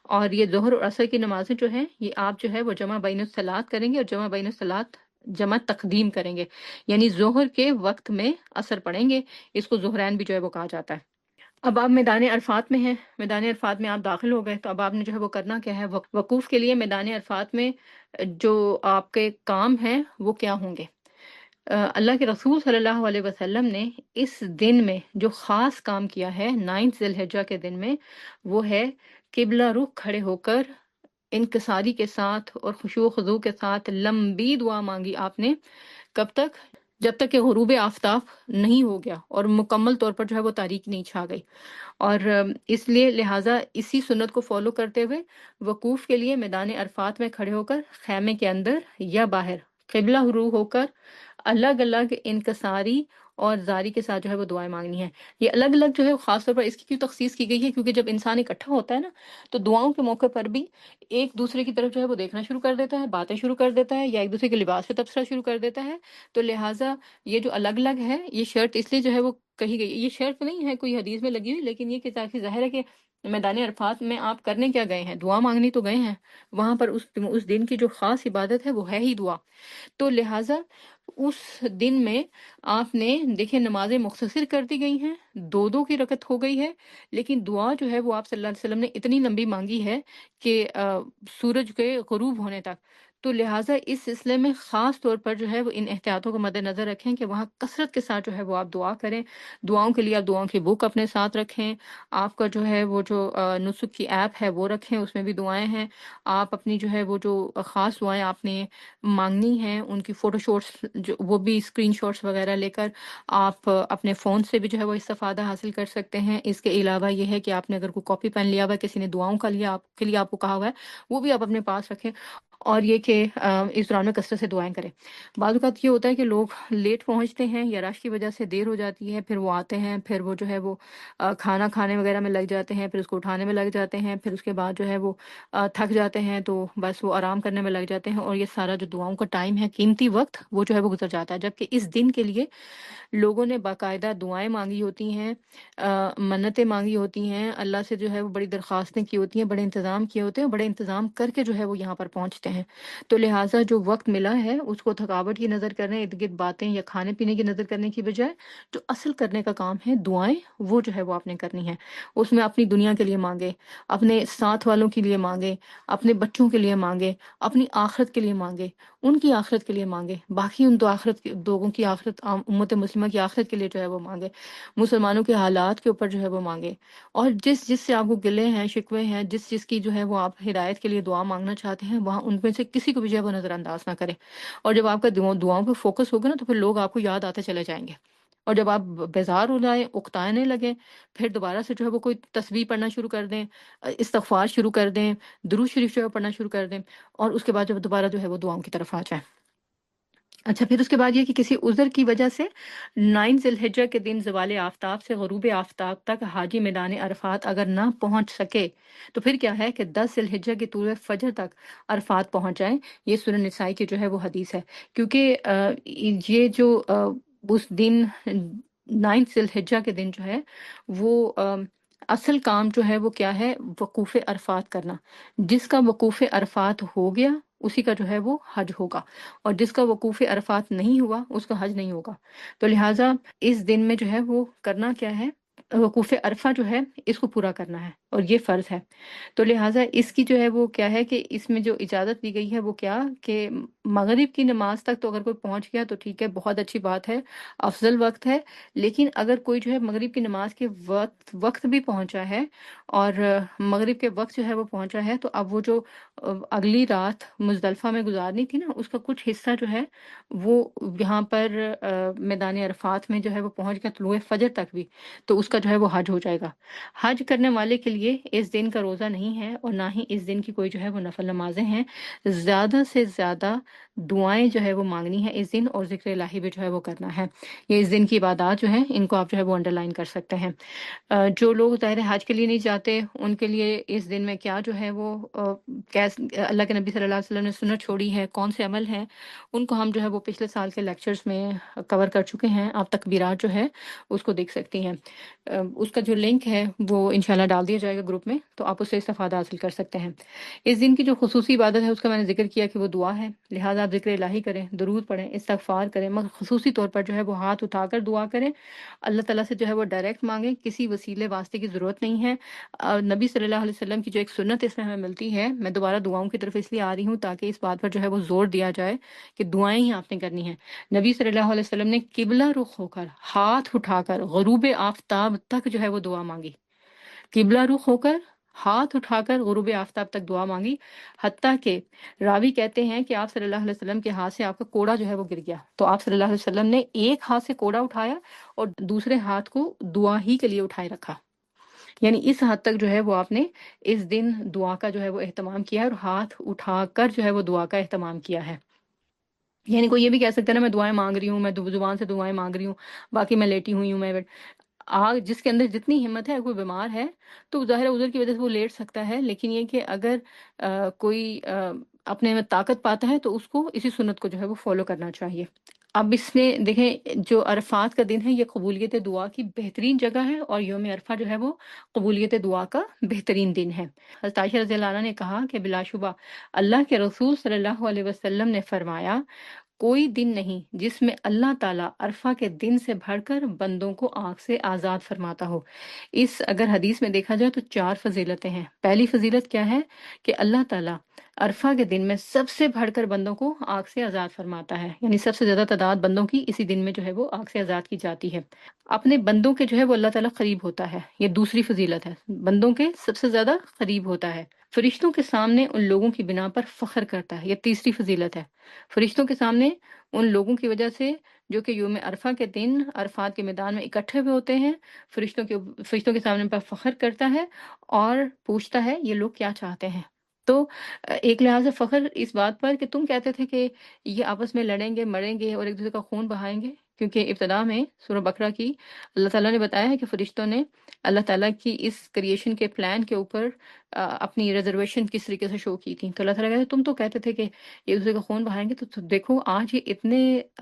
اور یہ ظہر اور عصر کی نمازیں جو ہیں یہ آپ جو ہے وہ جمع بین الصلاۃ کریں گے، اور جمع بین الصلاۃ جمع تقدیم کریں گے، یعنی ظہر کے وقت میں عصر پڑھیں گے، اس کو ظہرین بھی جو ہے وہ کہا جاتا ہے۔ اب آپ میدان عرفات میں ہیں، میدان عرفات میں آپ داخل ہو گئے، تو اب آپ نے جو ہے وہ کرنا کیا ہے؟ وقوف کے لیے میدان عرفات میں جو آپ کے کام ہیں وہ کیا ہوں گے؟ اللہ کے رسول صلی اللہ علیہ وسلم نے اس دن میں جو خاص کام کیا ہے 9 ذی الحجہ کے دن میں، وہ ہے قبلہ رخ کھڑے ہو کر انکساری کے ساتھ اور خشوع و خضوع کے ساتھ لمبی دعا مانگی آپ نے. کب تک؟ جب تک کہ غروب آفتاب نہیں ہو گیا اور مکمل طور پر جو ہے وہ تاریکی نہیں چھا گئی. اور اس لیے لہٰذا اسی سنت کو فالو کرتے ہوئے وقوف کے لیے میدان عرفات میں کھڑے ہو کر خیمے کے اندر یا باہر قبلہ رو ہو کر الگ الگ انکساری اور زاری کے ساتھ جو ہے وہ دعائیں مانگنی ہیں. یہ الگ الگ جو ہے خاص طور پر اس کی کیوں تخصیص کی گئی ہے؟ کیونکہ جب انسان اکٹھا ہوتا ہے نا تو دعاؤں کے موقع پر بھی ایک دوسرے کی طرف جو ہے وہ دیکھنا شروع کر دیتا ہے، باتیں شروع کر دیتا ہے، یا ایک دوسرے کے لباس پہ تبصرہ شروع کر دیتا ہے. تو لہٰذا یہ جو الگ الگ ہے یہ شرط اس لیے جو ہے وہ کہی گئی. یہ شرط نہیں ہے کوئی حدیث میں لگی ہوئی، لیکن یہ کہ تاکہ ظاہر ہے کہ میدان عرفات میں آپ کرنے کیا گئے ہیں؟ دعا مانگنی تو گئے ہیں. وہاں پر اس دن کی جو خاص عبادت ہے وہ ہے ہی دعا. تو لہٰذا اس دن میں آپ نے دیکھیں نمازیں مختصر کر دی گئی ہیں، دو دو کی رکعت ہو گئی ہے، لیکن دعا جو ہے وہ آپ صلی اللہ علیہ وسلم نے اتنی لمبی مانگی ہے کہ سورج کے غروب ہونے تک. تو لہٰذا اس سلسلے میں خاص طور پر جو ہے وہ ان احتیاطوں کو مد نظر رکھیں کہ وہاں کثرت کے ساتھ جو ہے وہ آپ دعا کریں. دعاؤں کے لیے آپ دعاؤں کی بک اپنے ساتھ رکھیں. آپ کا جو ہے وہ جو نسک کی ایپ ہے وہ رکھیں، اس میں بھی دعائیں ہیں. آپ اپنی جو ہے وہ جو خاص دعائیں آپ نے مانگنی ہیں ان کی فوٹو شاٹس جو وہ بھی اسکرین شاٹس وغیرہ لے کر آپ اپنے فون سے بھی جو ہے وہ استفادہ حاصل کر سکتے ہیں. اس کے علاوہ یہ ہے کہ آپ نے اگر کوئی کاپی پین لیا ہوا ہے، کسی نے دعاؤں کا لیا آپ کے لیے آپ کو کہا ہوا ہے، وہ بھی آپ اپنے پاس رکھیں. اور یہ کہ اس دوران میں کثرت سے دعائیں کریں. بعض اوقات یہ ہوتا ہے کہ لوگ لیٹ پہنچتے ہیں یا رش کی وجہ سے دیر ہو جاتی ہے، پھر وہ آتے ہیں، پھر وہ جو ہے وہ کھانا کھانے وغیرہ میں لگ جاتے ہیں، پھر اس کو اٹھانے میں لگ جاتے ہیں، پھر اس کے بعد جو ہے وہ تھک جاتے ہیں تو بس وہ آرام کرنے میں لگ جاتے ہیں، اور یہ سارا جو دعاؤں کا ٹائم ہے، قیمتی وقت، وہ جو ہے وہ گزر جاتا ہے. جبکہ اس دن کے لیے لوگوں نے باقاعدہ دعائیں مانگی ہوتی ہیں، منتیں مانگی ہوتی ہیں، اللہ سے جو ہے وہ بڑی درخواستیں کی ہوتی ہیں، بڑے انتظام کیے ہوتے ہیں، بڑے انتظام کر کے جو ہے وہ یہاں پر پہنچتے ہیں. تو لہٰذا جو وقت ملا ہے اس کو تھکاوٹ کی نظر کرنے، ارد گرد باتیں یا کھانے پینے کی نظر کرنے کی بجائے جو اصل کرنے کا کام ہے دعائیں، وہ جو ہے وہ آپ نے کرنی ہے. اس میں اپنی دنیا کے لیے مانگے، اپنے ساتھ والوں کے لیے مانگے، اپنے بچوں کے لیے مانگے، اپنی آخرت کے لیے مانگے، ان کی آخرت کے لیے مانگے، باقی ان دو آخرت لوگوں کی آخرت، امت مسلمہ کی آخرت کے لیے جو ہے وہ مانگے، مسلمانوں کے حالات کے اوپر جو ہے وہ مانگے. اور جس جس سے آپ کو گلے ہیں، شکوے ہیں، جس جس کی جو ہے وہ آپ ہدایت کے لیے دعا مانگنا چاہتے ہیں، وہاں ان میں سے کسی کو بھی جو ہے وہ نظر انداز نہ کریں. اور جب آپ کا دعاؤں پہ فوکس ہوگا نا تو پھر لوگ آپ کو یاد آتے چلے جائیں گے. اور جب آپ بیزار ہو جائیں، اکتانے لگیں، پھر دوبارہ سے جو ہے وہ کوئی تسبیح پڑھنا شروع کر دیں، استغفار شروع کر دیں، درود شریف جو ہے پڑھنا شروع کر دیں، اور اس کے بعد جب دوبارہ جو ہے وہ دعاؤں کی طرف آ جائیں. اچھا، پھر اس کے بعد یہ کہ کسی عذر کی وجہ سے 9 ذی الحجہ کے دن زوال آفتاب سے غروب آفتاب تک حاجی میدان عرفات اگر نہ پہنچ سکے تو پھر کیا ہے کہ 10 ذی الحجہ کے طلوع فجر تک عرفات پہنچ جائیں. یہ سورہ نسائی کی جو ہے وہ حدیث ہے. کیونکہ یہ جو اس دن 9 ذی الحجہ کے دن جو ہے وہ اصل کام جو ہے وہ کیا ہے؟ وقوف عرفات کرنا. جس کا وقوف عرفات ہو گیا اسی کا جو ہے وہ حج ہوگا، اور جس کا وقوف عرفات نہیں ہوا اس کا حج نہیں ہوگا. تو لہٰذا اس دن میں جو ہے وہ کرنا کیا ہے؟ وقوف عرفہ جو ہے اس کو پورا کرنا ہے، اور یہ فرض ہے. تو لہٰذا اس کی جو ہے وہ کیا ہے کہ اس میں جو اجازت دی گئی ہے وہ کیا کہ مغرب کی نماز تک تو اگر کوئی پہنچ گیا تو ٹھیک ہے، بہت اچھی بات ہے، افضل وقت ہے. لیکن اگر کوئی جو ہے مغرب کی نماز کے وقت بھی پہنچا ہے اور مغرب کے وقت جو ہے وہ پہنچا ہے، تو اب وہ جو اگلی رات مزدلفہ میں گزارنی تھی نا، اس کا کچھ حصہ جو ہے وہ یہاں پر میدان عرفات میں جو ہے وہ پہنچ گیا طلوع فجر تک بھی، تو اس کا جو ہے وہ حج ہو جائے گا. حج کرنے والے کے لیے اس دن کا روزہ نہیں ہے، اور نہ ہی اس دن کی کوئی جو ہے وہ نفل نمازیں ہیں. زیادہ سے زیادہ دعائیں جو ہے وہ مانگنی ہے اس دن، اور ذکر الہی بھی جو ہے وہ کرنا ہے. یہ اس دن کی عبادات جو ہیں ان کو آپ جو ہے وہ انڈر لائن کر سکتے ہیں. جو لوگ ظاہر حج کے لیے نہیں جاتے ان کے لیے اس دن میں کیا جو ہے وہ اللہ کے نبی صلی اللہ علیہ وسلم نے سنت چھوڑی ہے، کون سے عمل ہیں، ان کو ہم جو ہے وہ پچھلے سال کے لیکچرز میں کور کر چکے ہیں. آپ تکبیرات جو ہے اس کو دیکھ سکتی ہیں. اس کا جو لنک ہے وہ انشاءاللہ ڈال دیا جائے گا گروپ میں، تو آپ اس سے استفادہ حاصل کر سکتے ہیں. اس دن کی جو خصوصی عبادت ہے اس کا میں نے ذکر کیا کہ وہ دعا ہے، لہٰذا آپ ذکر الہی کریں، درود پڑھیں، استغفار کریں، مگر خصوصی طور پر جو ہے وہ ہاتھ اٹھا کر دعا کریں. اللہ تعالیٰ سے جو ہے وہ ڈائریکٹ مانگیں، کسی وسیلے واسطے کی ضرورت نہیں ہے. نبی صلی اللہ علیہ وسلم کی جو ایک سنت اس میں ہمیں ملتی ہے، میں دوبارہ دعاؤں کی طرف اس لیے آ رہی ہوں تاکہ اس بات پر جو ہے وہ زور دیا جائے کہ دعائیں ہی آپ نے کرنی ہیں. نبی صلی اللہ علیہ وسلم نے قبلہ رخ ہو کر، ہاتھ اٹھا کر غروب آفتاب تک جو ہے وہ دعا مانگی. قبلہ رخ ہو کر ہاتھ اٹھا کر غروب آفتاب تک دعا مانگی، حتیٰ کہ راوی کہتے ہیں کہ آپ صلی اللہ علیہ وسلم کے ہاتھ سے آپ کا کوڑا جو ہے وہ گر گیا، تو آپ صلی اللہ علیہ وسلم نے ایک ہاتھ سے کوڑا اٹھایا اور دوسرے ہاتھ کو دعا ہی کے لیے اٹھائے رکھا، یعنی اس حد تک جو ہے وہ آپ نے اس دن دعا کا جو ہے وہ اہتمام کیا ہے اور ہاتھ اٹھا کر جو ہے وہ دعا کا اہتمام کیا ہے۔ یعنی کوئی یہ بھی کہہ سکتا ہے نا میں دعائیں مانگ رہی ہوں، میں زبان سے دعائیں مانگ رہی ہوں، باقی میں لیٹی ہوئی ہوں، میں آگ جس کے اندر جتنی ہمت ہے، کوئی بیمار ہے تو ظاہر ہے عذر کی وجہ سے وہ لیٹ سکتا ہے، لیکن یہ کہ اگر کوئی اپنے میں طاقت پاتا ہے تو اس کو اسی سنت کو جو ہے وہ فالو کرنا چاہیے۔ اب اس میں دیکھیں جو عرفات کا دن ہے یہ قبولیت دعا کی بہترین جگہ ہے، اور یوم عرفہ جو ہے وہ قبولیت دعا کا بہترین دن ہے۔ حضرت عائشہ رضی اللہ عنہ نے کہا کہ بلا شبہ اللہ کے رسول صلی اللہ علیہ وسلم نے فرمایا کوئی دن نہیں جس میں اللہ تعالیٰ عرفہ کے دن سے بڑھ کر بندوں کو آگ سے آزاد فرماتا ہو۔ اس اگر حدیث میں دیکھا جائے تو 4 فضیلتیں ہیں۔ پہلی فضیلت کیا ہے کہ اللہ تعالیٰ عرفہ کے دن میں سب سے بڑھ کر بندوں کو آگ سے آزاد فرماتا ہے، یعنی سب سے زیادہ تعداد بندوں کی اسی دن میں جو ہے وہ آگ سے آزاد کی جاتی ہے۔ اپنے بندوں کے جو ہے وہ اللہ تعالیٰ قریب ہوتا ہے، یہ دوسری فضیلت ہے، بندوں کے سب سے زیادہ قریب ہوتا ہے۔ فرشتوں کے سامنے ان لوگوں کی بنا پر فخر کرتا ہے، یہ تیسری فضیلت ہے۔ فرشتوں کے سامنے ان لوگوں کی وجہ سے جو کہ یوم عرفہ کے دن عرفات کے میدان میں اکٹھے ہوئے ہوتے ہیں، فرشتوں کے سامنے پر فخر کرتا ہے اور پوچھتا ہے یہ لوگ کیا چاہتے ہیں۔ تو ایک لحاظ سے فخر اس بات پر کہ تم کہتے تھے کہ یہ آپس میں لڑیں گے، مریں گے اور ایک دوسرے کا خون بہائیں گے، کیونکہ ابتدا میں سورہ بقرہ کی اللہ تعالیٰ نے بتایا ہے کہ فرشتوں نے اللہ تعالیٰ کی اس کریشن کے پلان کے اوپر اپنی ریزرویشن کس طریقے سے شو کی تھی۔ تو اللہ تعالیٰ کہتے تم تو کہتے تھے کہ ایک دوسرے کا خون بہائیں گے، تو دیکھو آج یہ اتنے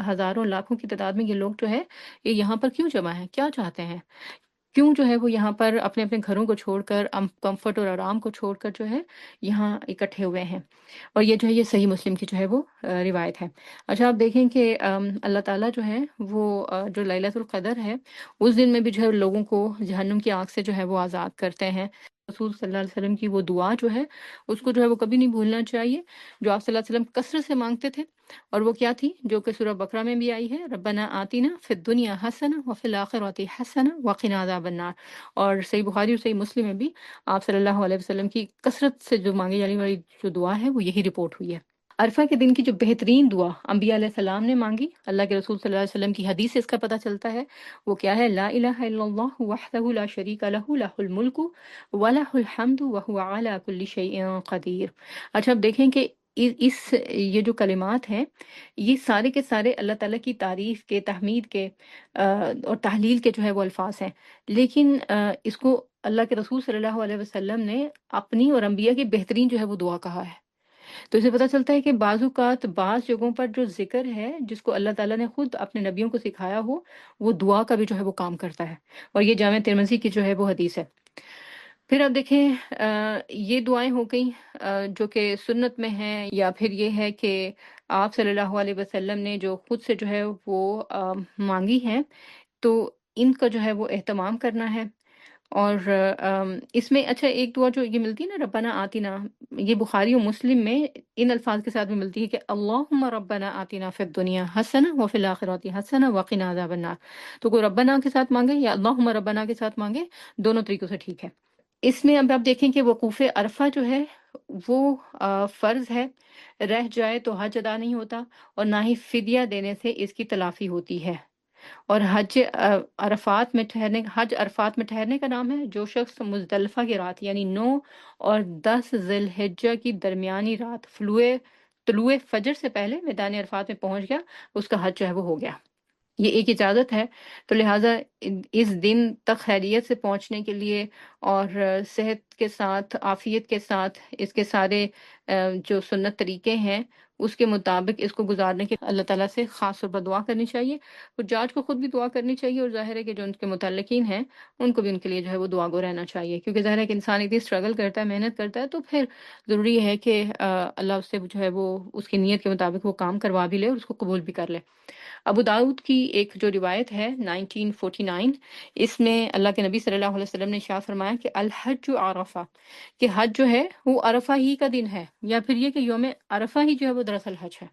ہزاروں لاکھوں کی تعداد میں یہ لوگ جو ہے یہ یہاں پر کیوں جمع ہیں، کیا چاہتے ہیں، کیوں جو ہے وہ یہاں پر اپنے اپنے گھروں کو چھوڑ کر کمفرٹ اور آرام کو چھوڑ کر جو ہے یہاں اکٹھے ہوئے ہیں۔ اور یہ جو ہے یہ صحیح مسلم کی جو ہے وہ روایت ہے۔ اچھا آپ دیکھیں کہ اللہ تعالیٰ جو ہے وہ جو لیلۃ القدر ہے اس دن میں بھی جو ہے لوگوں کو جہنم کی آگ سے جو ہے وہ آزاد کرتے ہیں۔ رسول صلی اللہ علیہ وسلم کی وہ دعا جو ہے اس کو جو ہے وہ کبھی نہیں بھولنا چاہیے، جو آپ صلی اللہ علیہ وسلم کثرت سے مانگتے تھے، اور وہ کیا تھی جو کہ سورہ بقرہ میں بھی آئی ہے، ربنا آتینا فی الدنیا حسنہ وفی الآخرۃ حسنہ وقنا عذاب النار، اور صحیح بخاری اور صحیح مسلم میں بھی آپ صلی اللہ علیہ وسلم کی کثرت سے جو مانگی جانے والی جو دعا ہے وہ یہی رپورٹ ہوئی ہے۔ عرفہ کے دن کی جو بہترین دعا انبیاء علیہ السلام نے مانگی، اللہ کے رسول صلی اللہ علیہ وسلم کی حدیث سے اس کا پتہ چلتا ہے، وہ کیا ہے، لا الہ الا اللہ وحدہ لا شریک لہ لہ الملک ولہ الحمد وہو علی کل شیء قدیر۔ اچھا اب دیکھیں کہ یہ جو کلمات ہیں یہ سارے کے سارے اللہ تعالیٰ کی تعریف کے، تحمید کے اور تحلیل کے جو ہے وہ الفاظ ہیں، لیکن اس کو اللہ کے رسول صلی اللہ علیہ وسلم نے اپنی اور انبیاء کی بہترین جو ہے وہ دعا کہا ہے۔ تو اسے پتہ چلتا ہے کہ بعض اوقات بعض جگہوں پر جو ذکر ہے جس کو اللہ تعالیٰ نے خود اپنے نبیوں کو سکھایا ہو وہ دعا کا بھی جو ہے وہ کام کرتا ہے، اور یہ جامع ترمذی کی جو ہے وہ حدیث ہے۔ پھر اب دیکھیں یہ دعائیں ہو گئیں جو کہ سنت میں ہیں، یا پھر یہ ہے کہ آپ صلی اللہ علیہ وسلم نے جو خود سے جو ہے وہ مانگی ہیں، تو ان کا جو ہے وہ اہتمام کرنا ہے۔ اور اس میں اچھا ایک دعا جو یہ ملتی ہے نا ربنا آتینا، یہ بخاری و مسلم میں ان الفاظ کے ساتھ بھی ملتی ہے کہ اللہم ربنا آتینا فی الدنیا حسنہ وفی الآخرۃ حسنہ وقنا عذاب النار۔ تو کوئی ربنا کے ساتھ مانگے یا اللہم ربنا کے ساتھ مانگے، دونوں طریقوں سے ٹھیک ہے۔ اس میں اب آپ دیکھیں کہ وقوف عرفہ جو ہے وہ فرض ہے، رہ جائے تو حج ادا نہیں ہوتا، اور نہ ہی فدیہ دینے سے اس کی تلافی ہوتی ہے۔ اور حج عرفات میں ٹھہرنے کا نام ہے۔ جو شخص مزدلفہ کی رات یعنی 9 اور 10 ذی الحجہ کی درمیانی رات طلوع فجر سے پہلے میدان عرفات میں پہنچ گیا، اس کا حج جو ہے وہ ہو گیا۔ یہ ایک اجازت ہے، تو لہٰذا اس دن تک خیریت سے پہنچنے کے لیے اور صحت کے ساتھ، عافیت کے ساتھ اس کے سارے جو سنت طریقے ہیں اس کے مطابق اس کو گزارنے کے اللہ تعالیٰ سے خاص طور پر دعا کرنی چاہیے، حجاج کو خود بھی دعا کرنی چاہیے، اور ظاہر ہے کہ جو ان کے متعلقین ہیں ان کو بھی ان کے لیے جو ہے وہ دعا گو رہنا چاہیے، کیونکہ ظاہر ہے کہ انسان اتنی اسٹرگل کرتا ہے، محنت کرتا ہے، تو پھر ضروری ہے کہ اللہ اس سے جو ہے وہ اس کی نیت کے مطابق وہ کام کروا بھی لے اور اس کو قبول بھی کر لے۔ ابو داؤد کی ایک جو روایت ہے 1949، اس میں اللہ کے نبی صلی اللہ علیہ وسلم نے ارشاد فرمایا کہ الحج عرفہ، کہ حج جو ہے وہ عرفہ ہی کا دن ہے، یا پھر یہ کہ یوم عرفہ ہی جو ہے وہ دراصل حج ہے،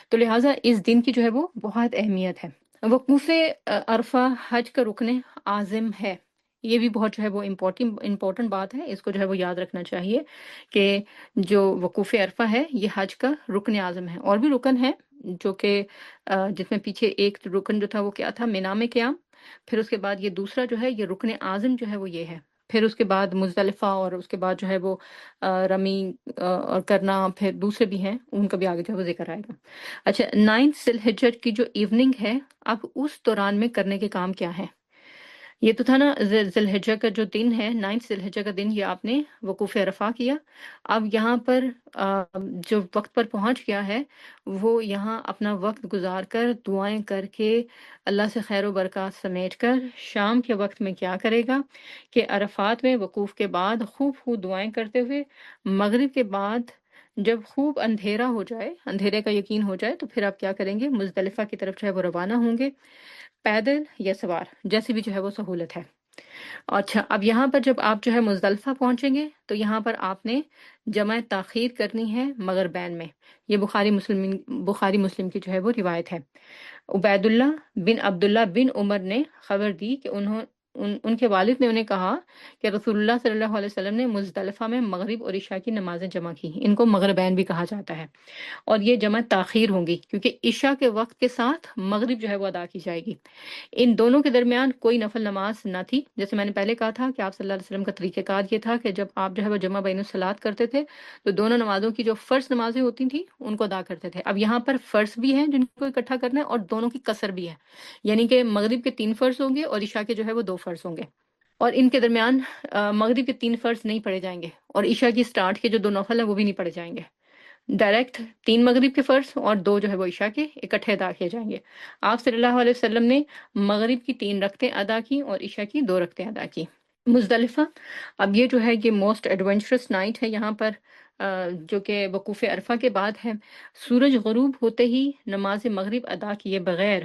تو لہٰذا اس دن کی جو ہے وہ بہت اہمیت ہے۔ وقوف عرفہ حج کا رکن عازم ہے، یہ بھی بہت جو ہے وہ امپورٹنٹ بات ہے، اس کو جو ہے وہ یاد رکھنا چاہیے کہ جو وقوف عرفہ ہے یہ حج کا رکن اعظم ہے۔ اور بھی رکن ہے جو کہ جس میں پیچھے ایک رکن جو تھا وہ کیا تھا، مینا میں قیام، پھر اس کے بعد یہ دوسرا جو ہے یہ رکن اعظم جو ہے وہ یہ ہے، پھر اس کے بعد مزدلفہ، اور اس کے بعد جو ہے وہ رمی اور کرنا، پھر دوسرے بھی ہیں ان کا بھی آگے جو ہے وہ ذکر آئے گا۔ اچھا، 9 ذی الحجہ کی جو ایوننگ ہے، اب اس دوران میں کرنے کے کام کیا ہے؟ یہ تو تھا نا ذی الحجہ کا جو دن ہے، 9 ذی الحجہ کا دن، یہ آپ نے وقوف عرفہ کیا۔ اب یہاں پر جو وقت پر پہنچ گیا ہے وہ یہاں اپنا وقت گزار کر دعائیں کر کے اللہ سے خیر و برکات سمیٹ کر شام کے وقت میں کیا کرے گا کہ عرفات میں وقوف کے بعد خوب خوب دعائیں کرتے ہوئے مغرب کے بعد جب خوب اندھیرا ہو جائے، اندھیرے کا یقین ہو جائے، تو پھر آپ کیا کریں گے، مزدلفہ کی طرف جو ہے وہ روانہ ہوں گے، پیدل یا سوار، جیسی بھی جو ہے وہ سہولت ہے۔ اچھا، اب یہاں پر جب آپ جو ہے مزدلفہ پہنچیں گے تو یہاں پر آپ نے جمع تاخیر کرنی ہے مغربین میں۔ یہ بخاری مسلم کی جو ہے وہ روایت ہے۔ عبید اللہ بن عبداللہ بن عمر نے خبر دی کہ ان کے والد نے انہیں کہا کہ رسول اللہ صلی اللہ علیہ وسلم نے مزدلفہ میں مغرب اور عشاء کی نمازیں جمع کی۔ ان کو مغربین بھی کہا جاتا ہے، اور یہ جمع تاخیر ہوں گی کیونکہ عشاء کے وقت کے ساتھ مغرب جو ہے وہ ادا کی جائے گی۔ ان دونوں کے درمیان کوئی نفل نماز نہ تھی، جیسے میں نے پہلے کہا تھا کہ آپ صلی اللہ علیہ وسلم کا طریقہ کار یہ تھا کہ جب آپ جو ہے وہ جمع بین الصلاۃ کرتے تھے تو دونوں نمازوں کی جو فرض نمازیں ہوتی تھیں ان کو ادا کرتے تھے۔ اب یہاں پر فرض بھی ہیں جن کو اکٹھا کرنا ہے، اور دونوں کی قصر بھی ہے، یعنی کہ مغرب کے 3 فرض ہوں گے اور عشاء کے جو ہے وہ 2 فرض ہوں گے، اور ان کے درمیان مغرب کے 3 فرض نہیں پڑھے جائیں گے، اور عشاء کی سٹارٹ کے جو 2 نفل ہیں وہ بھی نہیں پڑھے جائیں گے۔ ڈائریکٹ 3 مغرب کے فرض اور 2 جو ہے وہ عشاء کے اکٹھے ادا کیے جائیں گے۔ آپ صلی اللہ علیہ وسلم نے مغرب کی 3 رکعتیں ادا کی اور عشاء کی 2 رکعتیں ادا کی۔ مزدلفہ، اب یہ جو ہے یہ موسٹ ایڈونچرس نائٹ ہے یہاں پر، جو کہ وقوف عرفہ کے بعد ہے۔ سورج غروب ہوتے ہی نماز مغرب ادا کیے بغیر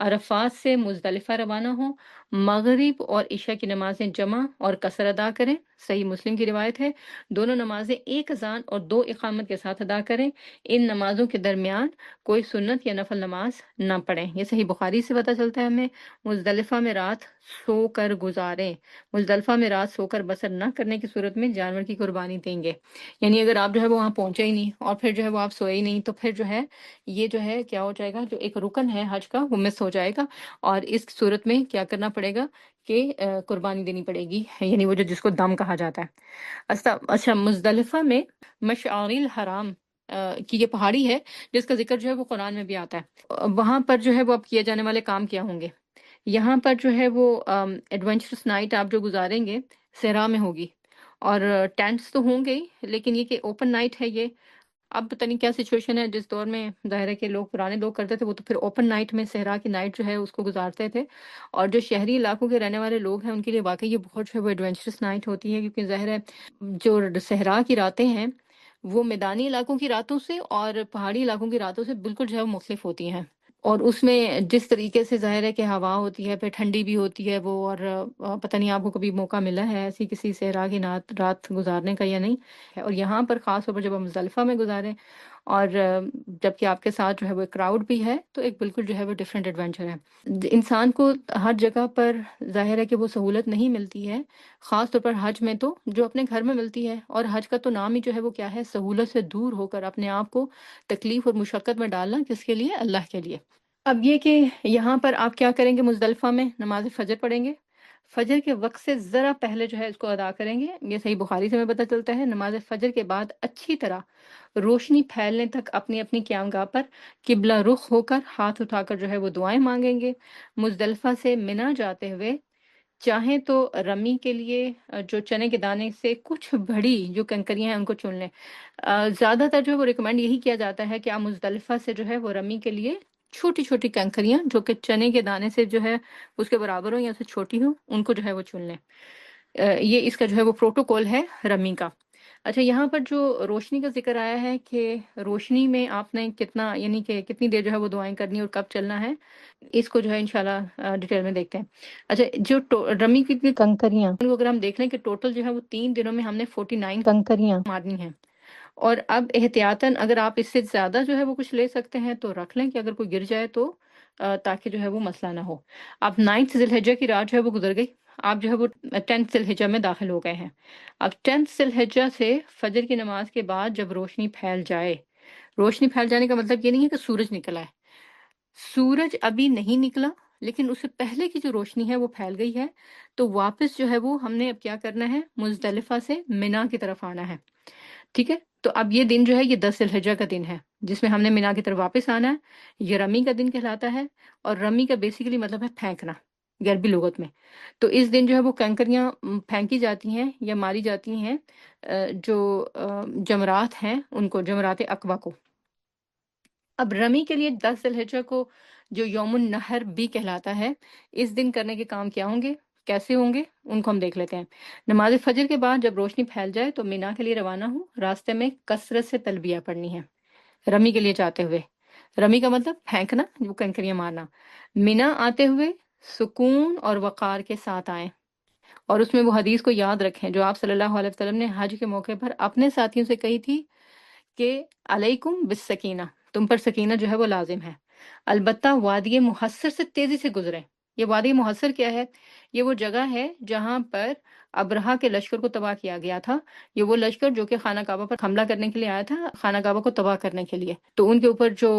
عرفات سے مزدلفہ روانہ ہوں، مغرب اور عشاء کی نمازیں جمع اور قصر ادا کریں، صحیح مسلم کی روایت ہے۔ دونوں نمازیں 1 اذان اور 2 اقامت کے ساتھ ادا کریں، ان نمازوں کے درمیان کوئی سنت یا نفل نماز نہ پڑھیں۔ یہ صحیح بخاری سے پتہ چلتا ہے ہمیں۔ مزدلفہ میں رات سو کر گزاریں، مزدلفہ میں رات سو کر بسر نہ کرنے کی صورت میں جانور کی قربانی دیں گے، یعنی اگر آپ جو ہے وہ وہاں پہنچے ہی نہیں اور پھر جو ہے وہ آپ سوئے ہی نہیں تو پھر جو ہے یہ جو ہے کیا ہو جائے گا، جو ایک رکن ہے حج کا وہ مس ہو جائے گا، اور اس صورت میں کیا کرنا پڑے گا کہ قربانی دینی پڑے گی، یعنی وہ جو جس کو دم کہا جاتا ہے۔ اچھا، مزدلفہ میں مشعر الحرام کی یہ پہاڑی ہے جس کا ذکر جو ہے وہ قرآن میں بھی آتا ہے، وہاں پر جو ہے وہ اب کیے جانے والے کام کیا ہوں گے؟ یہاں پر جو ہے وہ ایڈونچرس نائٹ آپ جو گزاریں گے صحرا میں ہوگی، اور ٹینٹس تو ہوں گے ہی، لیکن یہ کہ اوپن نائٹ ہے یہ۔ اب پتہ نہیں کیا سچویشن ہے، جس دور میں ظاہر ہے کہ لوگ پرانے لوگ کرتے تھے وہ تو پھر اوپن نائٹ میں صحرا کی نائٹ جو ہے اس کو گزارتے تھے، اور جو شہری علاقوں کے رہنے والے لوگ ہیں ان کے لیے واقعی یہ بہت جو ہے وہ ایڈونچرس نائٹ ہوتی ہے، کیونکہ ظاہر ہے جو صحرا کی راتیں ہیں وہ میدانی علاقوں کی راتوں سے اور پہاڑی علاقوں کی راتوں سے بالکل جو ہے وہ مختلف ہوتی ہیں، اور اس میں جس طریقے سے ظاہر ہے کہ ہوا ہوتی ہے، پھر ٹھنڈی بھی ہوتی ہے وہ، اور پتہ نہیں آپ کو کبھی موقع ملا ہے ایسی کسی صحرا کی رات گزارنے کا یا نہیں، اور یہاں پر خاص طور پر جب ہم مزدلفہ میں گزاریں اور جب کہ آپ کے ساتھ جو ہے وہ کراؤڈ بھی ہے تو ایک بالکل جو ہے وہ ڈیفرنٹ ایڈونچر ہے۔ انسان کو ہر جگہ پر ظاہر ہے کہ وہ سہولت نہیں ملتی ہے، خاص طور پر حج میں تو جو اپنے گھر میں ملتی ہے، اور حج کا تو نام ہی جو ہے وہ کیا ہے، سہولت سے دور ہو کر اپنے آپ کو تکلیف اور مشقت میں ڈالنا، کس کے لیے؟ اللہ کے لیے۔ اب یہ کہ یہاں پر آپ کیا کریں گے، مزدلفہ میں نماز فجر پڑھیں گے، فجر کے وقت سے ذرا پہلے جو ہے اس کو ادا کریں گے، یہ صحیح بخاری سے ہمیں پتہ چلتا ہے۔ نماز فجر کے بعد اچھی طرح روشنی پھیلنے تک اپنی اپنی قیام گاہ پر قبلہ رخ ہو کر ہاتھ اٹھا کر جو ہے وہ دعائیں مانگیں گے۔ مزدلفہ سے منا جاتے ہوئے چاہیں تو رمی کے لیے جو چنے کے دانے سے کچھ بڑی جو کنکریاں ہیں ان کو چن لیں۔ زیادہ تر جو ہے وہ ریکمینڈ یہی کیا جاتا ہے کہ آپ مزدلفہ سے جو ہے وہ رمی کے لیے چھوٹی چھوٹی کنکریاں جو کہ چنے کے دانے سے جو ہے اس کے برابر ہو یا اس سے چھوٹی ہو ان کو جو ہے وہ چن لیں۔ یہ اس کا جو ہے وہ پروٹوکول ہے رمی کا۔ اچھا، یہاں پر جو روشنی کا ذکر آیا ہے کہ روشنی میں آپ نے کتنا، یعنی کہ کتنی دیر جو ہے وہ دعائیں کرنی اور کب چلنا ہے، اس کو جو ہے انشاءاللہ ڈیٹیل میں دیکھتے ہیں۔ اچھا، جو رمی کی کنکریاں اگر ہم دیکھ لیں کہ ٹوٹل جو ہے وہ 3 دنوں میں ہم نے 49 کنکریاں مارنی ہیں، اور اب احتیاطاً اگر آپ اس سے زیادہ جو ہے وہ کچھ لے سکتے ہیں تو رکھ لیں کہ اگر کوئی گر جائے تو تاکہ جو ہے وہ مسئلہ نہ ہو۔ اب 9 ذی الحجہ کی رات جو ہے وہ گزر گئی، آپ جو ہے وہ 10 ذی الحجہ میں داخل ہو گئے ہیں۔ اب 10 ذی الحجہ سے فجر کی نماز کے بعد جب روشنی پھیل جائے، روشنی پھیل جانے کا مطلب یہ نہیں ہے کہ سورج نکلا ہے، سورج ابھی نہیں نکلا لیکن اس سے پہلے کی جو روشنی ہے وہ پھیل گئی ہے، تو واپس جو ہے وہ ہم نے اب کیا کرنا ہے، مزدلفہ سے مینا کی طرف آنا ہے، ٹھیک ہے۔ تو اب یہ دن جو ہے یہ 10 ذی الحجہ کا دن ہے جس میں ہم نے مینا کی طرف واپس آنا ہے، یہ رمی کا دن کہلاتا ہے، اور رمی کا بیسیکلی مطلب ہے پھینکنا غربی لغت میں۔ تو اس دن جو ہے وہ کنکریاں پھینکی جاتی ہیں یا ماری جاتی ہیں جو جمرات ہیں ان کو، جمرات عقبہ کو۔ اب رمی کے لیے 10 ذی الحجہ کو جو یوم النحر بھی کہلاتا ہے، اس دن کرنے کے کام کیا ہوں گے، کیسے ہوں گے، ان کو ہم دیکھ لیتے ہیں۔ نماز فجر کے بعد جب روشنی پھیل جائے تو مینا کے لیے روانہ ہوں، راستے میں کثرت سے تلبیہ پڑھنی ہے رمی کے لیے جاتے ہوئے۔ رمی کا مطلب پھینکنا، وہ کنکریاں مارنا۔ مینا آتے ہوئے سکون اور وقار کے ساتھ آئیں، اور اس میں وہ حدیث کو یاد رکھیں جو آپ صلی اللہ علیہ وسلم نے حج کے موقع پر اپنے ساتھیوں سے کہی تھی کہ علیکم بالسکینہ، تم پر سکینہ جو ہے وہ لازم ہے، البتہ وادی محصر سے تیزی سے گزریں۔ یہ وادی محصر کیا ہے؟ یہ وہ جگہ ہے جہاں پر ابرہہ کے لشکر کو تباہ کیا گیا تھا۔ یہ وہ لشکر جو کہ خانہ کعبہ پر حملہ کرنے کے لیے آیا تھا، خانہ کعبہ کو تباہ کرنے کے لیے۔ تو ان کے اوپر جو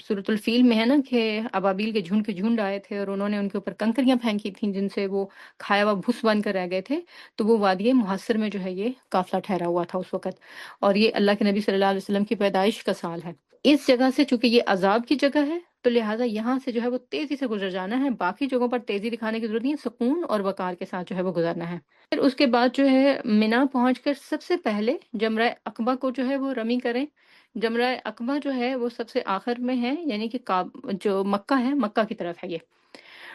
سورۃ الفیل میں ہے نا کہ ابابیل کے جھنڈ آئے تھے اور انہوں نے ان کے اوپر کنکریاں پھینکی تھیں جن سے وہ کھایا ہوا بھس بن کر رہ گئے تھے، تو وہ وادی محصر میں جو ہے یہ قافلہ ٹھہرا ہوا تھا اس وقت، اور یہ اللہ کے نبی صلی اللہ علیہ وسلم کی پیدائش کا سال ہے۔ اس جگہ سے چونکہ یہ عذاب کی جگہ ہے تو لہٰذا یہاں سے جو ہے وہ تیزی سے گزر جانا ہے، باقی جگہوں پر تیزی دکھانے کی ضرورت نہیں ہے، سکون اور وقار کے ساتھ جو ہے وہ گزرنا ہے۔ پھر اس کے بعد جو ہے مینا پہنچ کر سب سے پہلے جمرہ عقبہ کو جو ہے وہ رمی کریں۔ جمرہ عقبہ جو ہے وہ سب سے آخر میں ہے، یعنی کہ جو مکہ ہے، مکہ کی طرف ہے یہ،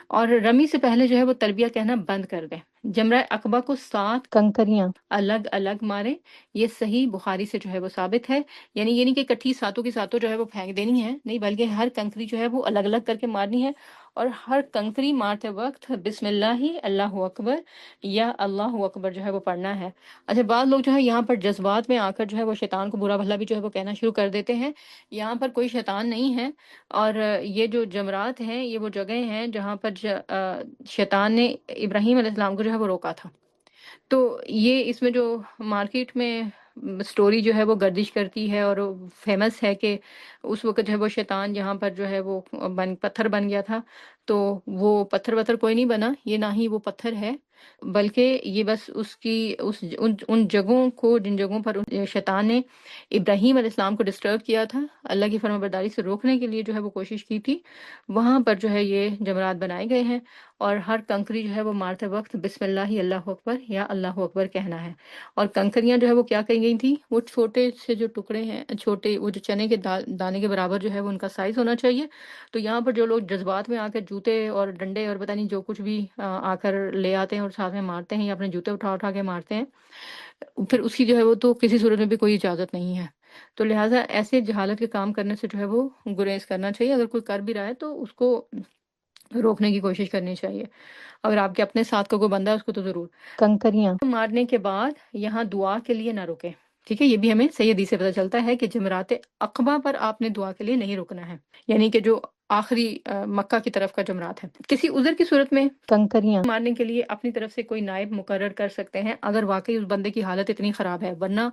اور رمی سے پہلے جو ہے وہ تلبیہ کہنا بند کر دیں۔ جمرہ عقبہ کو 7 کنکریاں الگ الگ ماریں، یہ صحیح بخاری سے جو ہے وہ ثابت ہے، یعنی یہ نہیں کہ اکٹھی ساتوں کی ساتوں جو ہے وہ پھینک دینی ہے، نہیں، بلکہ ہر کنکری جو ہے وہ الگ الگ کر کے مارنی ہے، اور ہر کنکری مارتے وقت بسم اللہ اللہ اکبر یا اللہ اکبر جو ہے وہ پڑھنا ہے۔ اچھا، بعض لوگ جو ہے یہاں پر جذبات میں آ کر جو ہے وہ شیطان کو برا بھلا بھی جو ہے وہ کہنا شروع کر دیتے ہیں۔ یہاں پر کوئی شیطان نہیں ہے، اور یہ جو جمرات ہیں یہ وہ جگہیں ہیں جہاں پر شیطان نے ابراہیم علیہ السلام کو جو ہے وہ روکا تھا۔ تو یہ اس میں جو مارکیٹ میں سٹوری جو ہے وہ گردش کرتی ہے اور فیمس ہے کہ اس وقت جو ہے وہ شیطان یہاں پر جو ہے وہ پتھر بن گیا تھا، تو وہ پتھر وتھر کوئی نہیں بنا، یہ نہ ہی وہ پتھر ہے، بلکہ یہ بس ان جگہوں کو جن جگہوں پر شیطان نے ابراہیم علیہ السلام کو ڈسٹرب کیا تھا، اللہ کی فرمانبرداری سے روکنے کے لیے جو ہے وہ کوشش کی تھی، وہاں پر جو ہے یہ جمرات بنائے گئے ہیں، اور ہر کنکری جو ہے وہ مارتے وقت بسم اللہ اللہ اکبر یا اللہ اکبر کہنا ہے۔ اور کنکریاں جو ہے وہ کیا کہی گئی تھی، وہ چھوٹے سے جو ٹکڑے ہیں، چھوٹے وہ جو چنے کے دانے کے برابر جو ہے وہ ان کا سائز ہونا چاہیے۔ تو یہاں پر جو لوگ جذبات میں آ کر جوتے اور ڈنڈے اور پتہ نہیں جو کچھ بھی آ کر لے آتے ہیں اور ساتھ میں مارتے ہیں یا اپنے جوتے اٹھا کے مارتے ہیں، پھر اس کی جو ہے وہ تو کسی صورت میں بھی کوئی اجازت نہیں ہے۔ تو لہٰذا ایسے جہالت کے کام کرنے سے جو ہے وہ گریز کرنا چاہیے، اگر کوئی کر بھی رہا ہے تو اس کو روکنے کی کوشش کرنی چاہیے، اگر آپ کے اپنے ساتھ کا کوئی بندہ ہے اس کو تو ضرور۔ کنکریاں مارنے کے بعد یہاں دعا کے لیے نہ رکے، ٹھیک ہے، یہ بھی ہمیں صحیح حدیث سے پتہ چلتا ہے کہ جمرات عقبہ پر آپ نے دعا کے لیے نہیں رکنا ہے، یعنی کہ جو آخری مکہ کی طرف کا جمرات ہے۔ کسی عذر کی صورت میں کنکریاں مارنے کے لیے اپنی طرف سے کوئی نائب مقرر کر سکتے ہیں اگر واقعی اس بندے کی حالت اتنی خراب ہے، ورنہ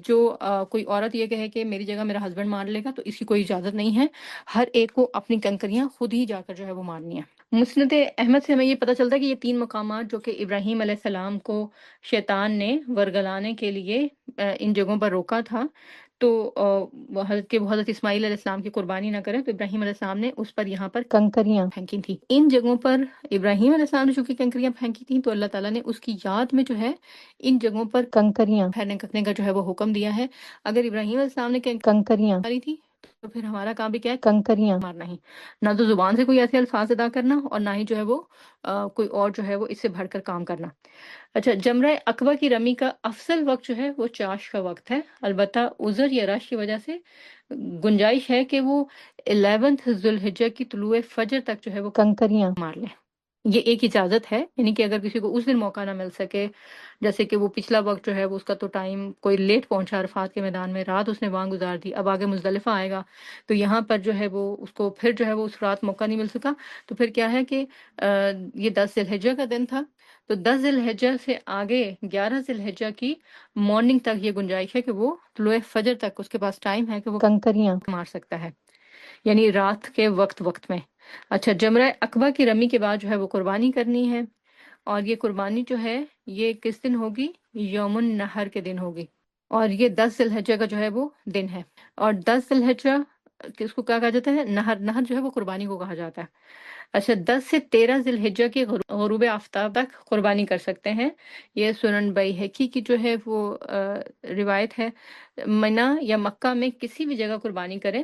جو کوئی عورت یہ کہے کہ میری جگہ میرا ہسبینڈ مار لے گا تو اس کی کوئی اجازت نہیں ہے، ہر ایک کو اپنی کنکریاں خود ہی جا کر جو ہے وہ مارنی ہے۔ مسند احمد سے ہمیں یہ پتہ چلتا ہے کہ یہ 3 مقامات جو کہ ابراہیم علیہ السلام کو شیطان نے ورگلانے کے لیے ان جگہوں پر روکا تھا، تو حضرت اسماعیل علیہ السلام کی قربانی نہ کریں، تو ابراہیم علیہ السلام نے اس پر یہاں پر کنکریاں پھینکی تھیں۔ ان جگہوں پر ابراہیم علیہ السلام نے چونکہ کنکریاں پھینکی تھیں تو اللہ تعالیٰ نے اس کی یاد میں جو ہے ان جگہوں پر کنکریاں پھینکنے کا جو ہے وہ حکم دیا ہے۔ اگر ابراہیم علیہ السلام نے کنکریاں ماری تھی تو پھر ہمارا کام بھی کیا ہے، کنکریاں مارنا ہی، نہ تو زبان سے کوئی ایسے الفاظ ادا کرنا اور نہ ہی جو ہے وہ کوئی اور جو ہے وہ اس سے بڑھ کر کام کرنا۔ اچھا، جمرہ عقبہ کی رمی کا افضل وقت جو ہے وہ چاش کا وقت ہے، البتہ عذر یا رش کی وجہ سے گنجائش ہے کہ وہ 11 ذی الحجہ کی طلوع فجر تک جو ہے وہ کنکریاں مار لیں۔ یہ ایک اجازت ہے، یعنی کہ اگر کسی کو اس دن موقع نہ مل سکے، جیسے کہ وہ پچھلا وقت جو ہے وہ اس کا تو ٹائم کوئی لیٹ پہنچا عرفات کے میدان میں، رات اس نے وہاں گزار دی، اب آگے مزدلفہ آئے گا، تو یہاں پر جو ہے وہ اس کو پھر جو ہے وہ اس رات موقع نہیں مل سکا، تو پھر کیا ہے کہ یہ 10 ذی الحجہ کا دن تھا، تو 10 ذی الحجہ سے آگے 11 ذی الحجہ کی مارننگ تک یہ گنجائش ہے کہ وہ طلوع فجر تک اس کے پاس ٹائم ہے کہ وہ کنکریاں مار سکتا ہے، یعنی رات کے وقت وقت میں۔ اچھا، جمرہ عقبہ کی رمی کے بعد جو ہے وہ قربانی کرنی ہے، اور یہ قربانی جو ہے یہ کس دن ہوگی؟ یوم النحر کے دن ہوگی، اور یہ 10 ذی الحجہ کا جو ہے وہ دن ہے، اور 10 ذی الحجہ کس کو کیا کہا جاتا ہے؟ نہر، نہر جو ہے وہ قربانی کو کہا جاتا ہے۔ اچھا، 10 سے 13 ذی الحجہ کی غروب آفتاب تک قربانی کر سکتے ہیں، یہ سنن بیہقی کی جو ہے وہ روایت ہے۔ منی یا مکہ میں کسی بھی جگہ قربانی کریں،